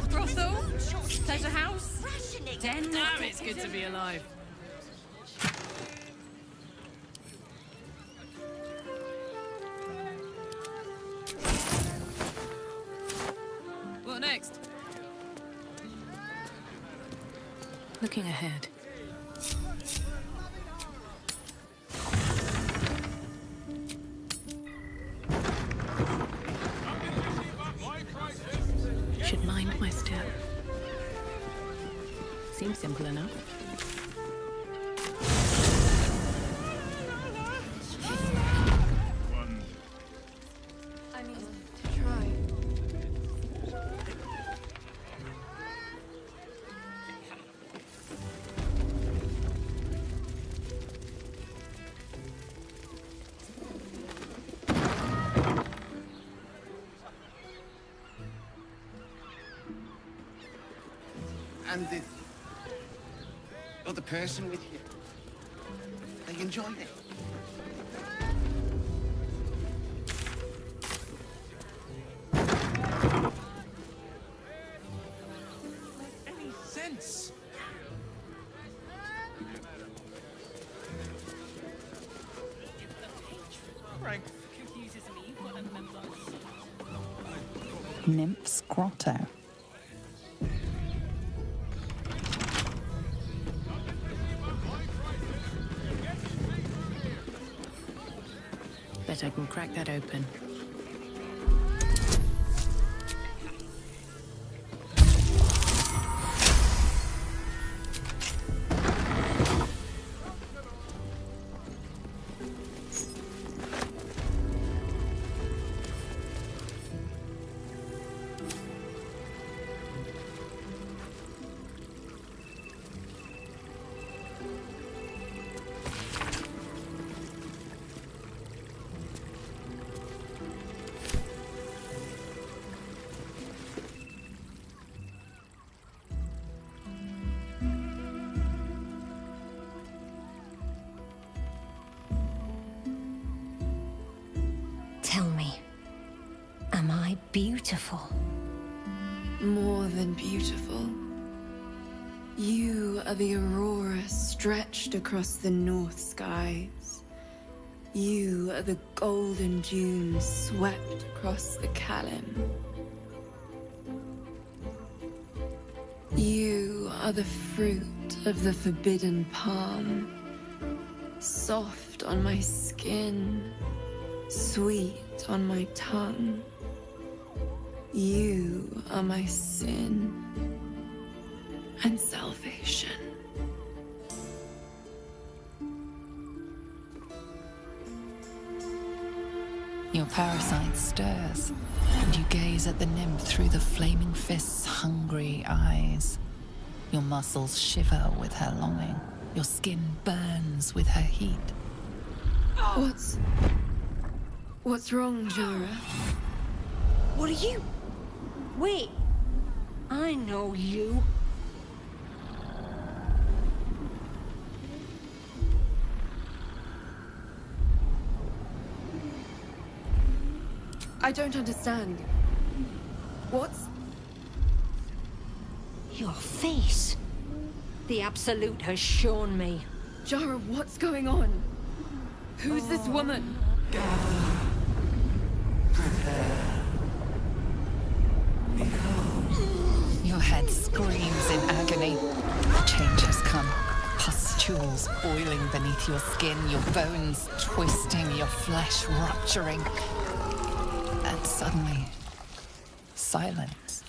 Brothel? Pleasure house? Den? Damn, it's good to be alive. What next? Looking ahead. Should mind my step. Seems simple enough. and the other person with you, they enjoyed it. Any sense? Frank confuses me for a member. Nymph's Grotto. Bet I can crack that open. Tell me, am I beautiful? More than beautiful. You are the aurora stretched across the north skies. You are the golden dunes swept across the Kalim. You are the fruit of the forbidden palm, soft on my skin, sweet on my tongue. You are my sin and salvation. Your parasite stirs, and you gaze at the nymph through the flaming fist's hungry eyes. Your muscles shiver with her longing. Your skin burns with her heat. What's wrong, Jara? What are you? Wait. I know you. I don't understand. What's... Your face. The Absolute has shown me. Jara, what's going on? Who's this woman? Your head screams in agony. Change has come. Pustules boiling beneath your skin, your bones twisting, your flesh rupturing. And suddenly, silence.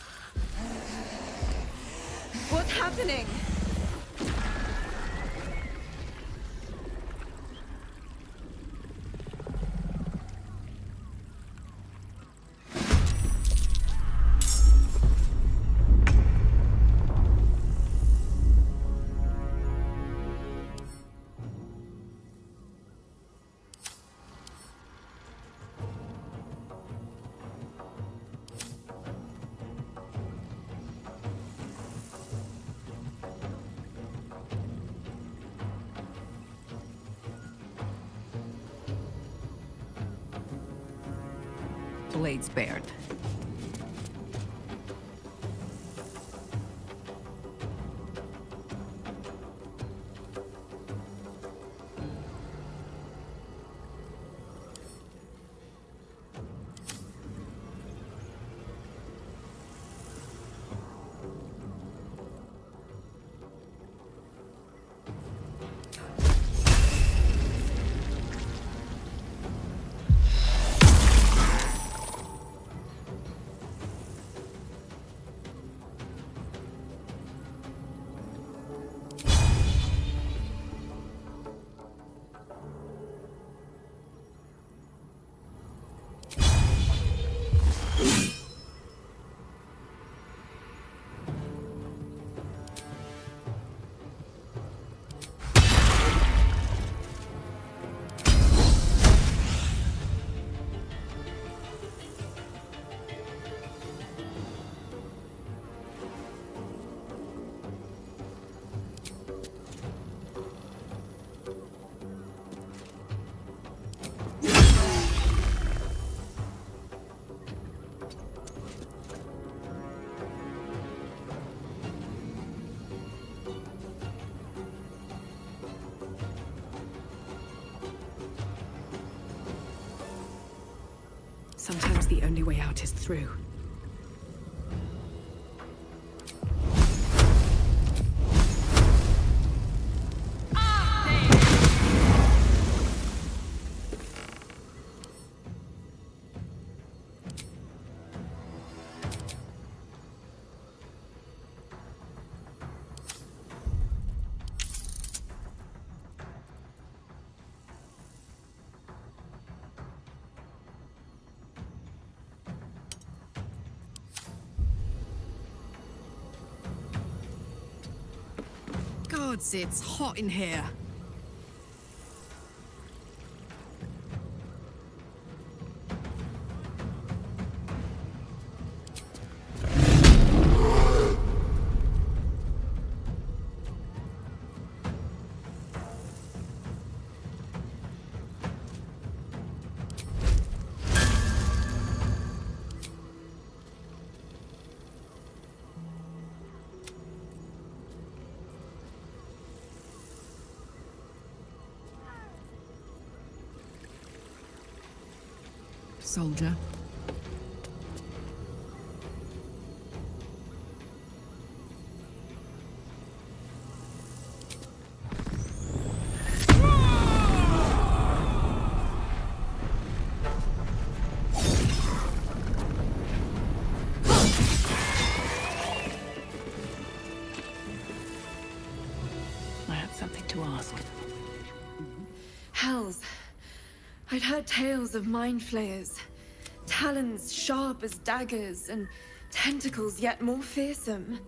What's happening? Blades bared. Sometimes the only way out is through. Gods, it's hot in here. Soldier. I have something to ask. Hells. I'd heard tales of mind flayers. Talons sharp as daggers, and tentacles yet more fearsome.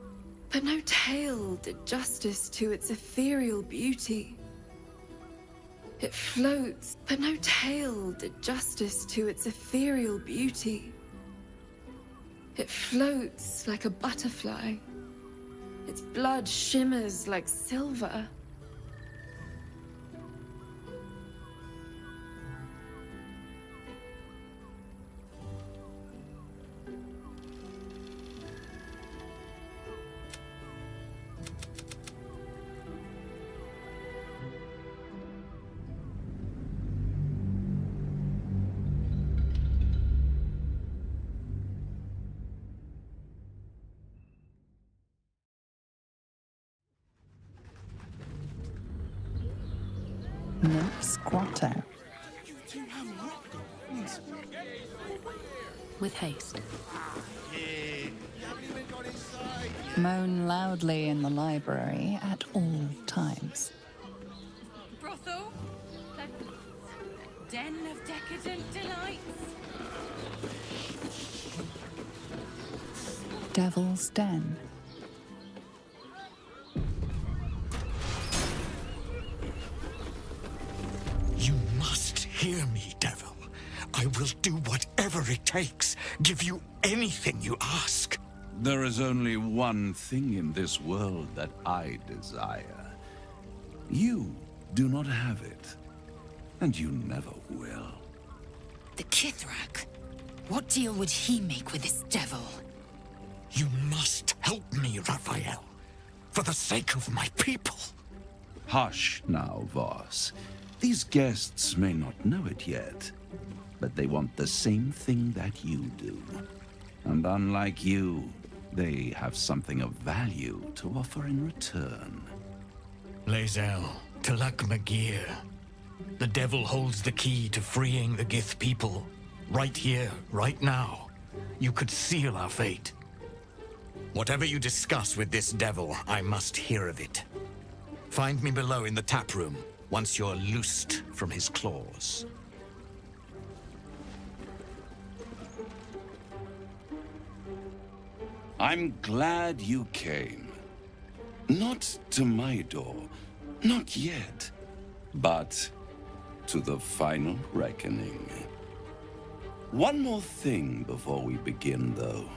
But no tale did justice to its ethereal beauty. It floats, but no tale did justice to its ethereal beauty. It floats like a butterfly. Its blood shimmers like silver. Nymph's Grotto. With haste. Moan loudly in the library at all times. Brothel? Den of decadent delights? Devil's Den. You must hear me, devil. I will do whatever it takes, give you anything you ask. There is only one thing in this world that I desire. You do not have it, and you never will. The Kithrak? What deal would he make with this devil? You must help me, Raphael, for the sake of my people. Hush now, Voss. These guests may not know it yet, but they want the same thing that you do. And unlike you, they have something of value to offer in return. Lae'zel, Talak Magir. The devil holds the key to freeing the Gith people. Right here, right now. You could seal our fate. Whatever you discuss with this devil, I must hear of it. Find me below in the tap room, once you're loosed from his claws. I'm glad you came. Not to my door, not yet, but to the final reckoning. One more thing before we begin, though.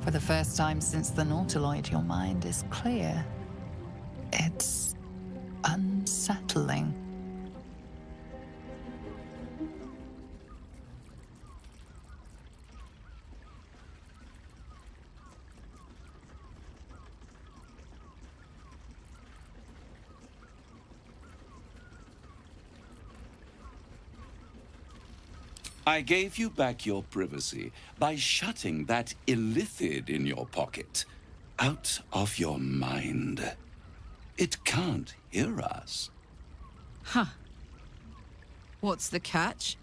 For the first time since the Nautiloid, your mind is clear. It's unsettling. I gave you back your privacy by shutting that illithid in your pocket out of your mind. It can't hear us. Huh. What's the catch?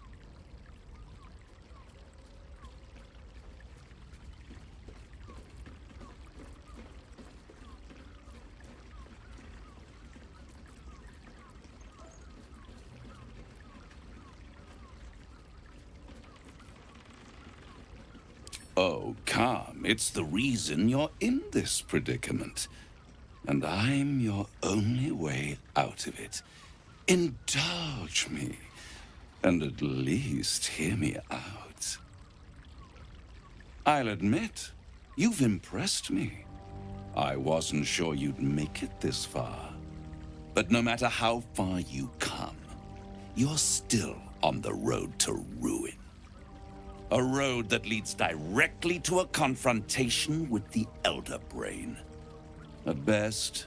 Oh, come. It's the reason you're in this predicament. And I'm your only way out of it. Indulge me, and at least hear me out. I'll admit, you've impressed me. I wasn't sure you'd make it this far. But no matter how far you come, you're still on the road to ruin. A road that leads directly to a confrontation with the Elder Brain. At best,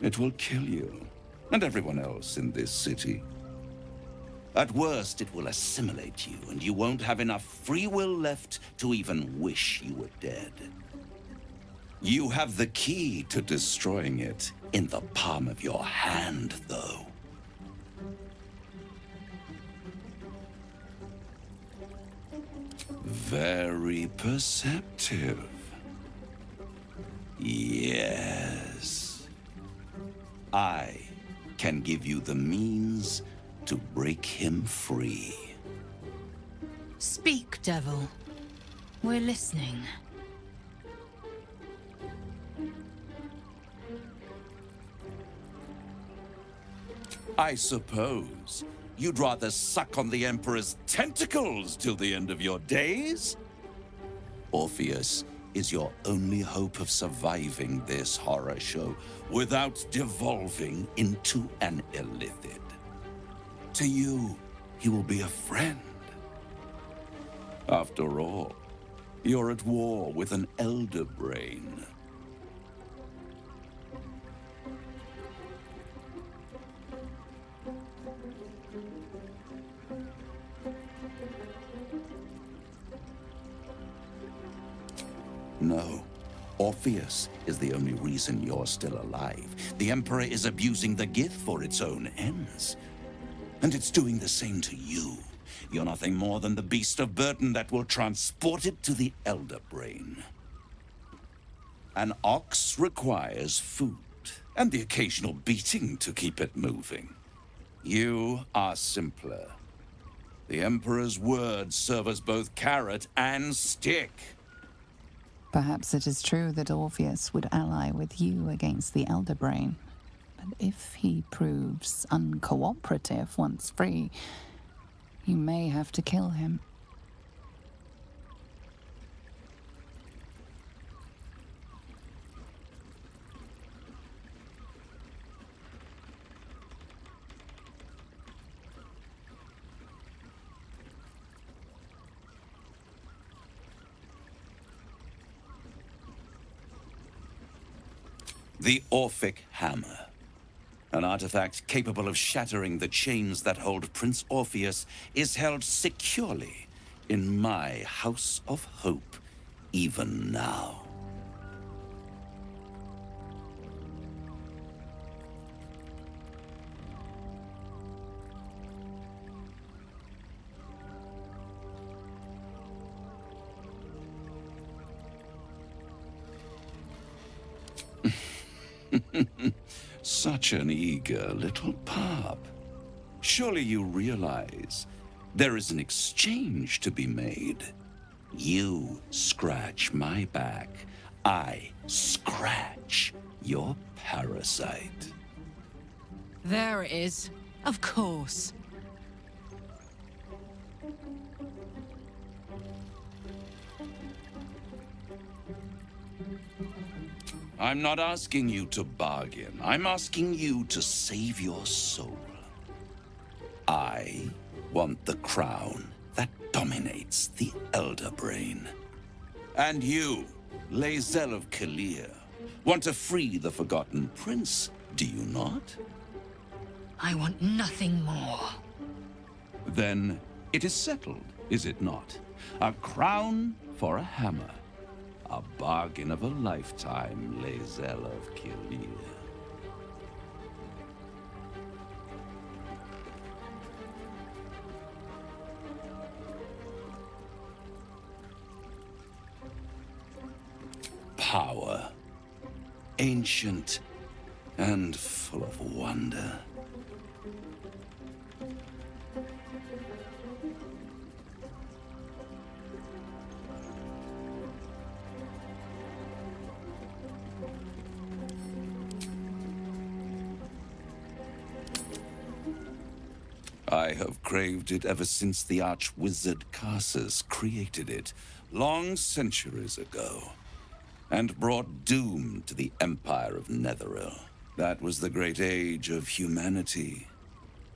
it will kill you, and everyone else in this city. At worst, it will assimilate you, and you won't have enough free will left to even wish you were dead. You have the key to destroying it in the palm of your hand, though. Very perceptive. Yes. I can give you the means to break him free. Speak, devil. We're listening. I suppose you'd rather suck on the Emperor's tentacles till the end of your days? Orpheus is your only hope of surviving this horror show without devolving into an illithid. To you, he will be a friend. After all, you're at war with an Elder Brain. No. Orpheus is the only reason you're still alive. The Emperor is abusing the Gith for its own ends. And it's doing the same to you. You're nothing more than the beast of burden that will transport it to the Elder Brain. An ox requires food, and the occasional beating to keep it moving. You are simpler. The Emperor's words serve as both carrot and stick. Perhaps it is true that Orpheus would ally with you against the Elder Brain. But if he proves uncooperative once free, you may have to kill him. The Orphic Hammer. An artifact capable of shattering the chains that hold Prince Orpheus is held securely in my House of Hope, even now. Such an eager little pup. Surely you realize there is an exchange to be made. You scratch my back, I scratch your parasite. There it is. Of course. I'm not asking you to bargain. I'm asking you to save your soul. I want the crown that dominates the Elder Brain. And you, Lae'zel of Kalir, want to free the Forgotten Prince, do you not? I want nothing more. Then it is settled. is it not? A crown for a hammer. A bargain of a lifetime, Lae'zel of Kilir. Power. Ancient and full of wonder. I have craved it ever since the arch-wizard Karsus created it, long centuries ago, and brought doom to the Empire of Netheril. That was the great age of humanity,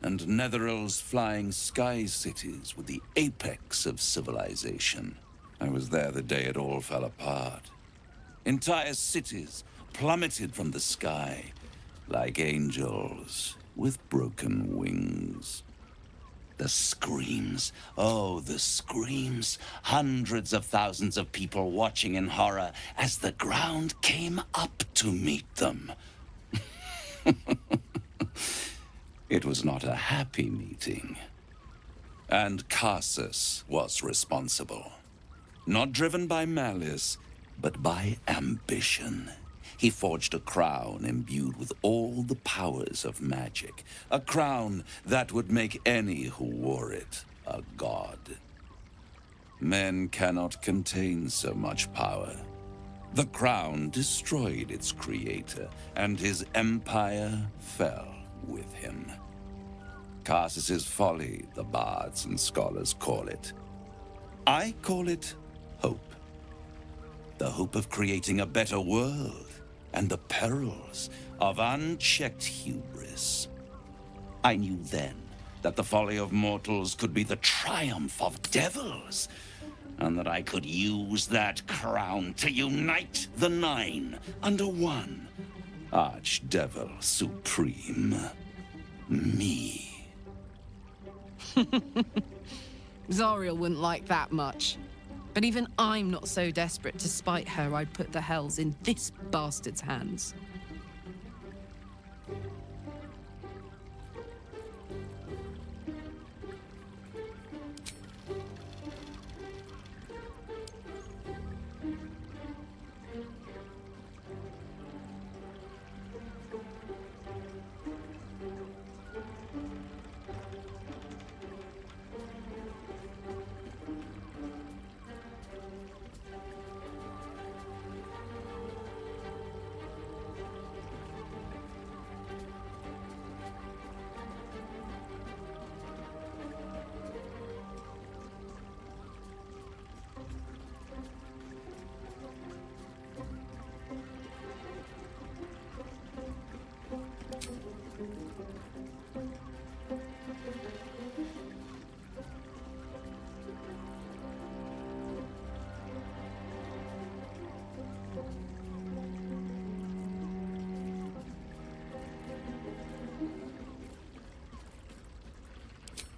and Netheril's flying sky cities were the apex of civilization. I was there the day it all fell apart. Entire cities plummeted from the sky, like angels with broken wings. The screams, oh, the screams. Hundreds of thousands of people watching in horror as the ground came up to meet them. It was not a happy meeting. And Karsus was responsible. Not driven by malice, but by ambition. He forged a crown imbued with all the powers of magic. A crown that would make any who wore it a god. Men cannot contain so much power. The crown destroyed its creator, and his empire fell with him. Karsus's folly, the bards and scholars call it. I call it hope. The hope of creating a better world, and the perils of unchecked hubris. I knew then that the folly of mortals could be the triumph of devils, and that I could use that crown to unite the Nine under one Archdevil Supreme. Me. Zariel wouldn't like that much. But even I'm not so desperate to spite her I'd put the hells in this bastard's hands.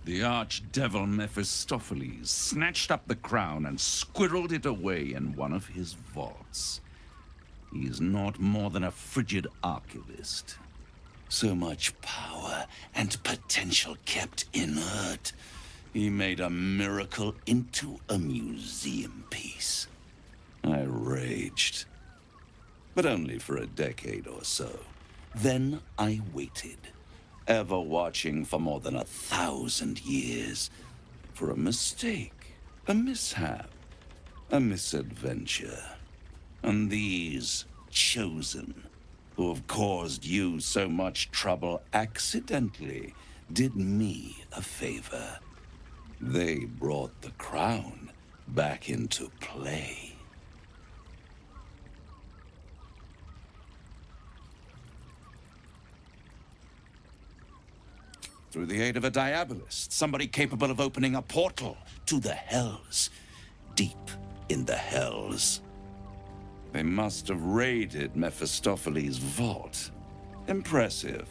The archdevil Mephistopheles snatched up the crown and squirreled it away in one of his vaults. He is not more than a frigid archivist. So much power and potential kept inert. He made a miracle into a museum piece. I raged. But only for a decade or so. Then I waited. Ever watching for more than 1,000 years. For a mistake, a mishap, a misadventure. And these chosen, who have caused you so much trouble accidentally, did me a favor. They brought the crown back into play. Through the aid of a diabolist, somebody capable of opening a portal to the Hells. Deep in the Hells. They must have raided Mephistopheles' vault. Impressive,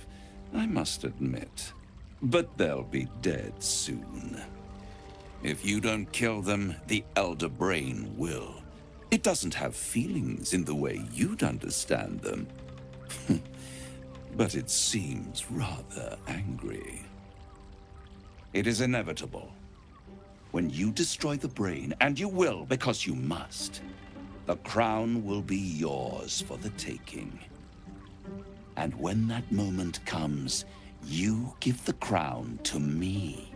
I must admit. But they'll be dead soon. If you don't kill them, the Elder Brain will. It doesn't have feelings in the way you'd understand them. But it seems rather angry. It is inevitable. When you destroy the brain, and you will because you must, the crown will be yours for the taking. And when that moment comes, you give the crown to me.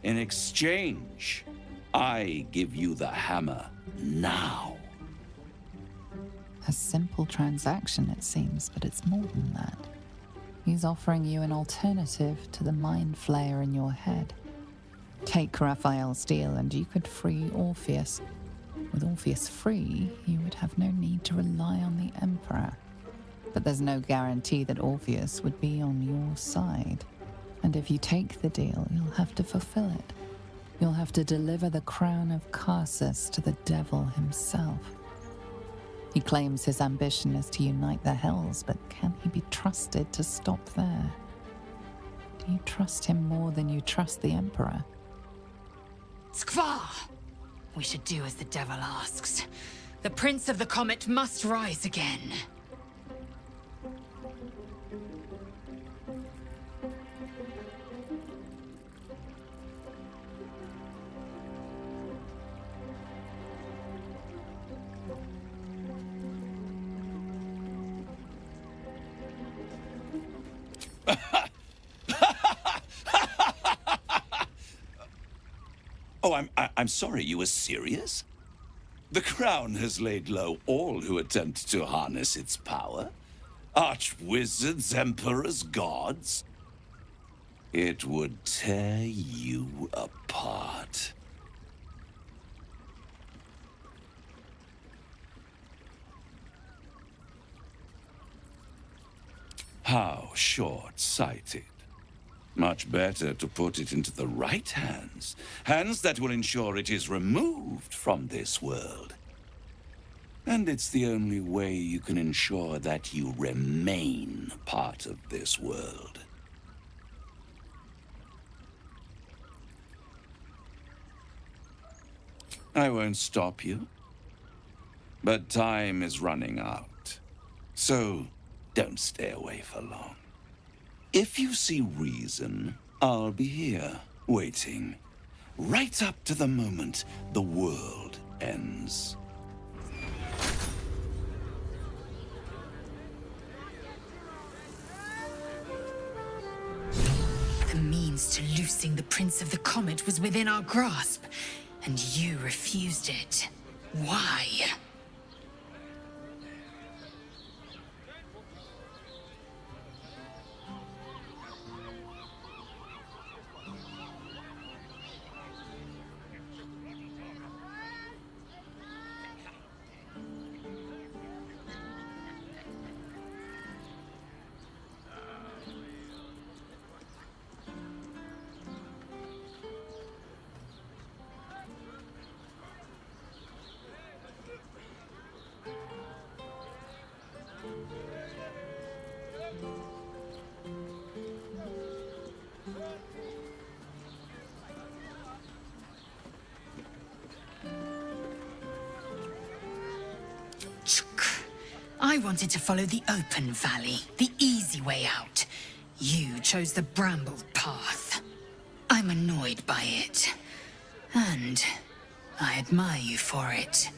In exchange, I give you the hammer now. A simple transaction, it seems, but it's more than that. He's offering you an alternative to the mind flayer in your head. Take Raphael's deal and you could free Orpheus. With Orpheus free, you would have no need to rely on the Emperor. But there's no guarantee that Orpheus would be on your side. And if you take the deal, you'll have to fulfill it. You'll have to deliver the crown of Carsus to the devil himself. He claims his ambition is to unite the Hells, but can he be trusted to stop there? Do you trust him more than you trust the Emperor? Skvar! We should do as the devil asks. The Prince of the Comet must rise again. Oh, I'm sorry, you were serious? The crown has laid low all who attempt to harness its power. Archwizards, emperors, gods. It would tear you apart. How short-sighted. Much better to put it into the right hands. Hands that will ensure it is removed from this world. And it's the only way you can ensure that you remain part of this world. I won't stop you. But time is running out. So don't stay away for long. If you see reason, I'll be here, waiting. Right up to the moment the world ends. The means to loosing the Prince of the Comet was within our grasp, and you refused it. Why? I wanted to follow the open valley, the easy way out. You chose the brambled path. I'm annoyed by it. And I admire you for it.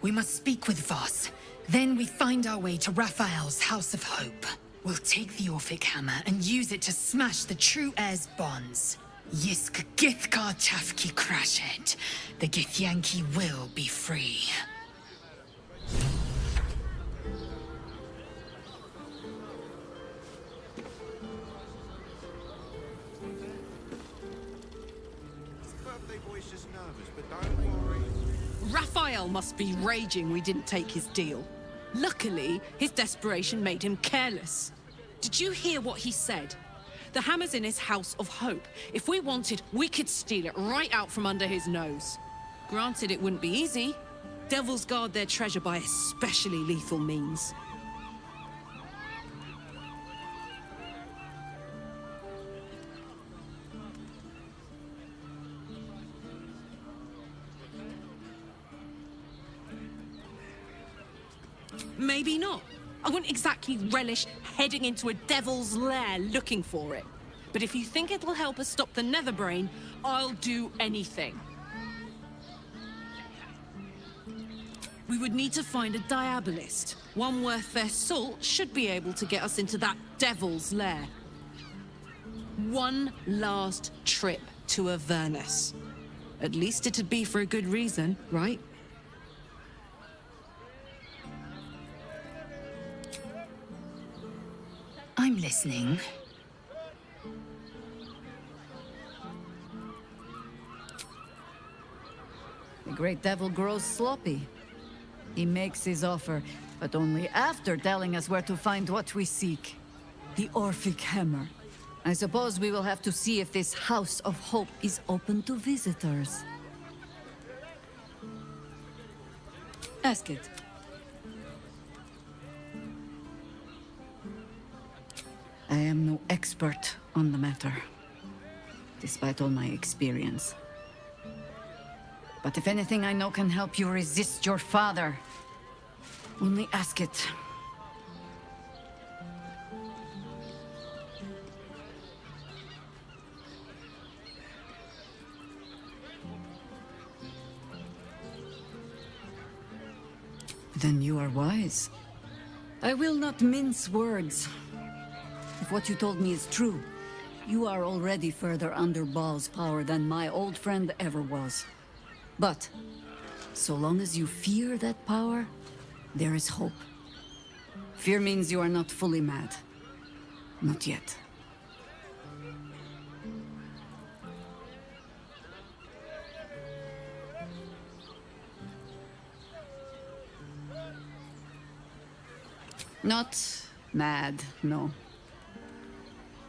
We must speak with Voss. Then we find our way to Raphael's House of Hope. We'll take the Orphic Hammer and use it to smash the true heir's bonds. Yisk Githkar Tafki Krashet. The Githyanki will be free. Raphael must be raging we didn't take his deal. Luckily, his desperation made him careless. Did you hear what he said? The hammer's in his House of Hope. If we wanted, we could steal it right out from under his nose. Granted, it wouldn't be easy. Devils guard their treasure by especially lethal means. maybe not. I wouldn't exactly relish heading into a devil's lair looking for it. But if you think it'll help us stop the Netherbrain, I'll do anything. We would need to find a diabolist. One worth their salt should be able to get us into that devil's lair. One last trip to Avernus. At least it'd be for a good reason, right? I'm listening. The great devil grows sloppy. He makes his offer, but only after telling us where to find what we seek. The Orphic Hammer. I suppose we will have to see if this House of Hope is open to visitors. Ask it. I am no expert on the matter, despite all my experience. But if anything I know can help you resist your father, only ask it. Then you are wise. I will not mince words. If what you told me is true, you are already further under Baal's power than my old friend ever was. But, so long as you fear that power, there is hope. Fear means you are not fully mad. Not yet. Not mad, no.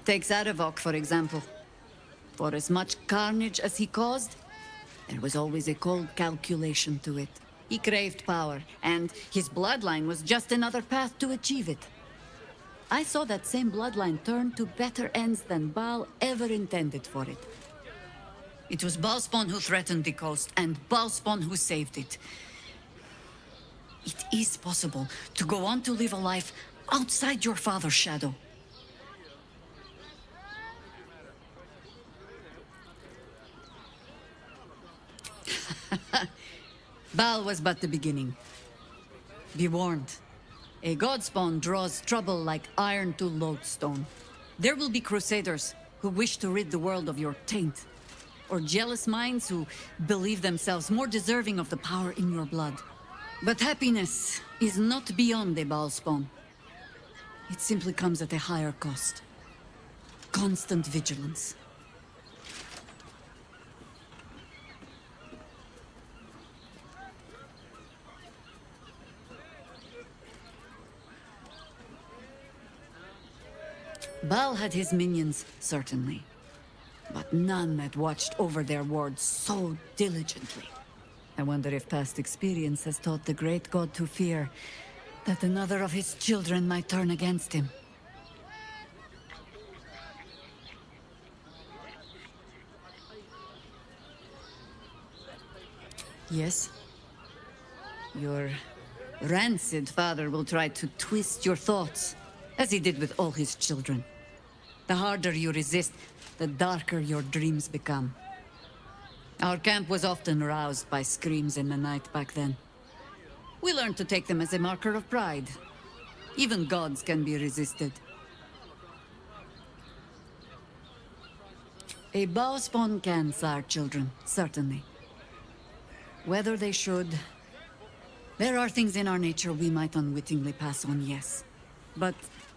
Take Zarevok, for example. For as much carnage as he caused, there was always a cold calculation to it. He craved power, and his bloodline was just another path to achieve it. I saw that same bloodline turn to better ends than Baal ever intended for it. It was Baalspawn who threatened the coast, and Baalspawn who saved it. It is possible to go on to live a life outside your father's shadow. Baal was but the beginning. Be warned. A godspawn draws trouble like iron to lodestone. There will be crusaders who wish to rid the world of your taint, or jealous minds who believe themselves more deserving of the power in your blood. But happiness is not beyond the Baalspawn. It simply comes at a higher cost. Constant vigilance. Baal had his minions, certainly. But none that watched over their wards so diligently. I wonder if past experience has taught the great god to fear that another of his children might turn against him. Yes? Your rancid father will try to twist your thoughts, as he did with all his children. The harder you resist, the darker your dreams become. Our camp was often roused by screams in the night back then. We learned to take them as a marker of pride. Even gods can be resisted. A Baalspawn can sire children, certainly. Whether they should... There are things in our nature we might unwittingly pass on, yes. But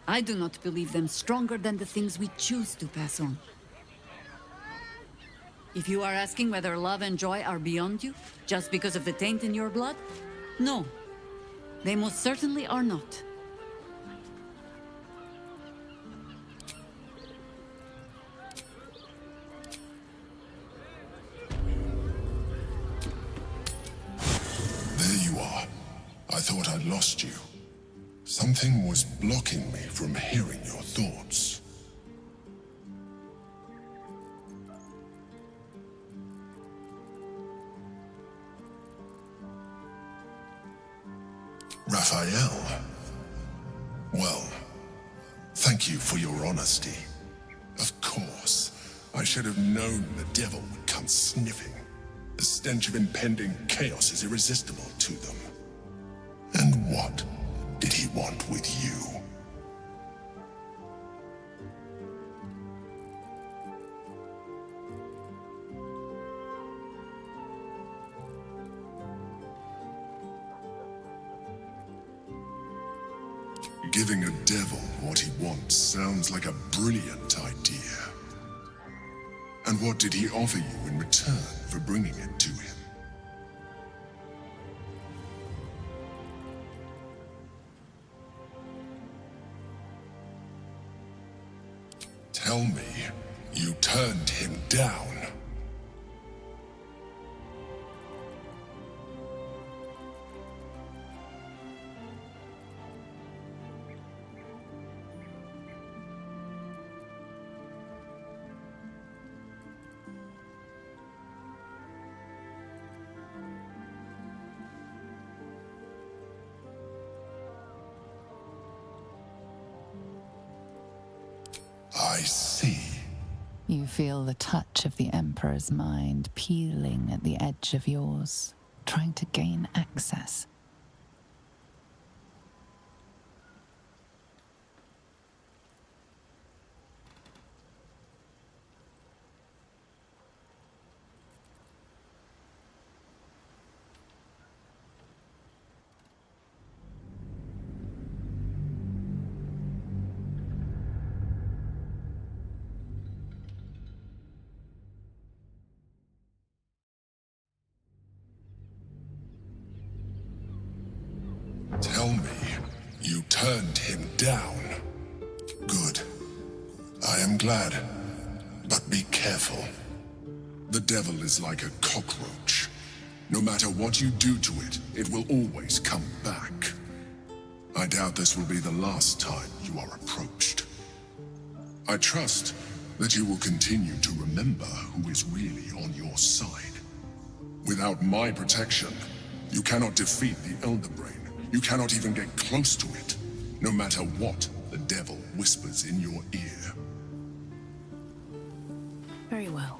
I do not believe them stronger than the things we choose to pass on. If you are asking whether love and joy are beyond you, just because of the taint in your blood, no. They most certainly are not. There you are. I thought I'd lost you. Something was blocking me from hearing your thoughts. Raphael. Well, thank you for your honesty. Of course, I should have known the devil would come sniffing. The stench of impending chaos is irresistible to them. And what did he want with you? Giving a devil what he wants sounds like a brilliant idea. And what did he offer you in return for bringing it to him? Tell me, you turned him down. I see. You feel the touch of the Emperor's mind peeling at the edge of yours, trying to gain access. Tell me, you turned him down. Good. I am glad. But be careful. The devil is like a cockroach. No matter what you do to it, it will always come back. I doubt this will be the last time you are approached. I trust that you will continue to remember who is really on your side. Without my protection, you cannot defeat the Elder Brain. You cannot even get close to it, no matter what the devil whispers in your ear. Very well.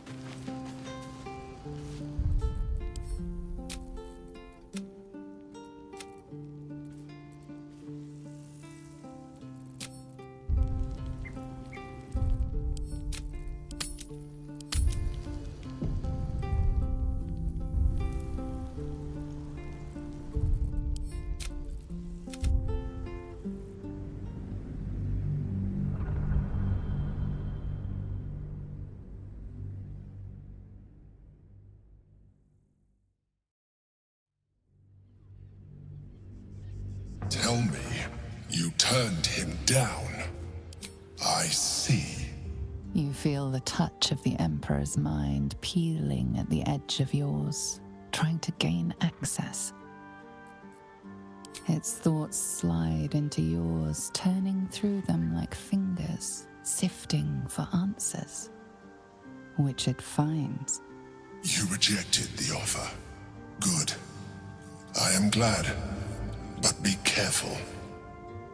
Tell me, you turned him down. I see. You feel the touch of the Emperor's mind peeling at the edge of yours, trying to gain access. Its thoughts slide into yours, turning through them like fingers, sifting for answers, which it finds. You rejected the offer. Good. I am glad. But be careful.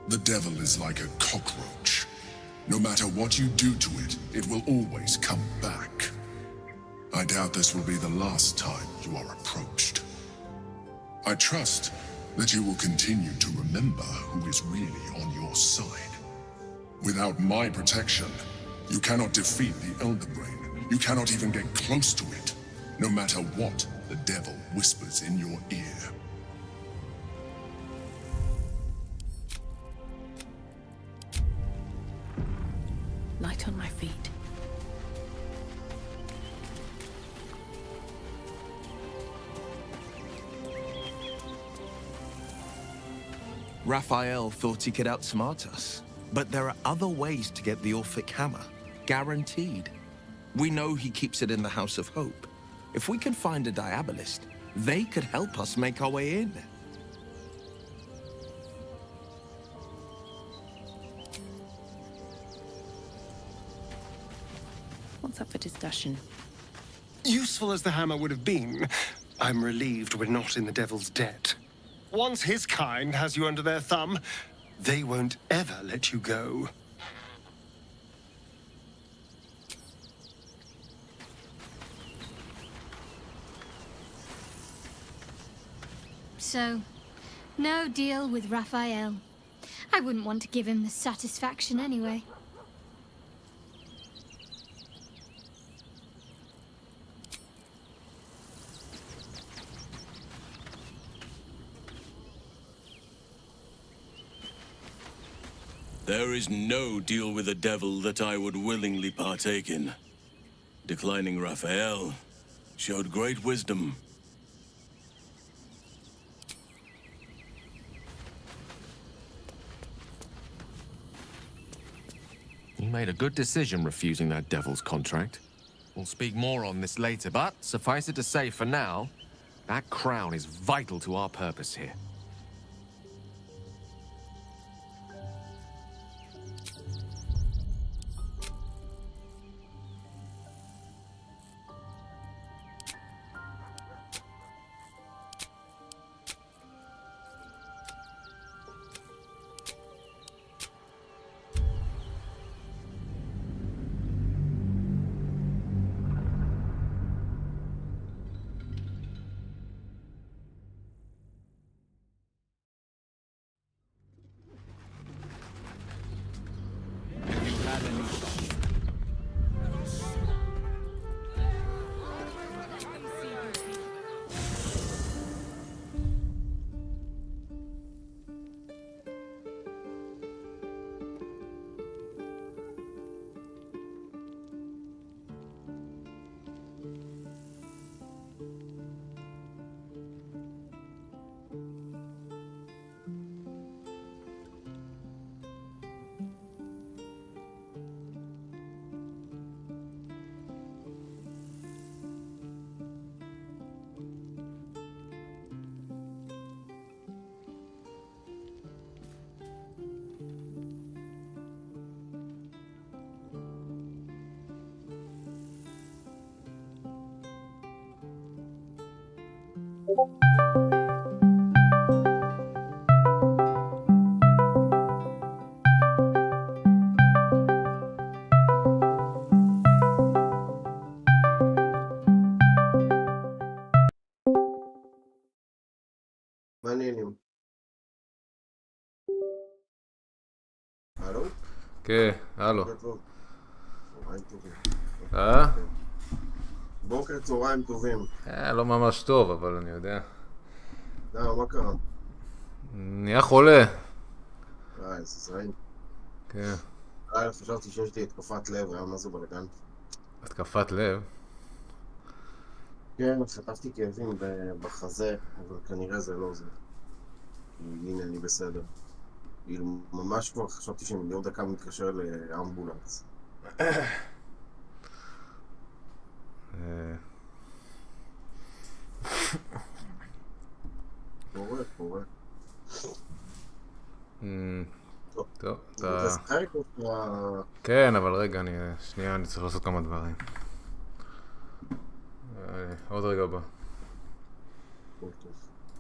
The devil is like a cockroach. No matter what you do to it, it will always come back. I doubt this will be the last time you are approached. I trust that you will continue to remember who is really on your side. Without my protection, you cannot defeat the Elder Brain. You cannot even get close to it, no matter what the devil whispers in your ear. Light on my feet. Raphael thought he could outsmart us. But there are other ways to get the Orphic Hammer. Guaranteed. We know he keeps it in the House of Hope. If we can find a Diabolist, they could help us make our way in. What's up for discussion? Useful as the hammer would have been, I'm relieved we're not in the devil's debt. Once his kind has you under their thumb, they won't ever let you go. So, no deal with Raphael. I wouldn't want to give him the satisfaction anyway. There is no deal with the devil that I would willingly partake in. Declining Raphael showed great wisdom. You made a good decision refusing that devil's contract. We'll speak more on this later, but suffice it to say for now, that crown is vital to our purpose here. מעניינים. הלו? כן, הלו. צהריים טובים. בוקר צהריים טובים. לא ממש טוב, אבל אני יודע. מה קרה? נהיה חולה. איזה זין. כן. חשבתי שיש לי התקפת לב, היה מה זה בלגן. התקפת לב? כן, חטפתי כאבים בחזה, אבל כנראה זה לא זה. הנה, אני בסדר. ממש כבר חשבתי שמיליון דקה מתקשר לאמבולנס. קורה. טוב, אתה... כן, אבל רגע, שנייה, אני צריך לעשות כמה דברים. עוד רגע בא.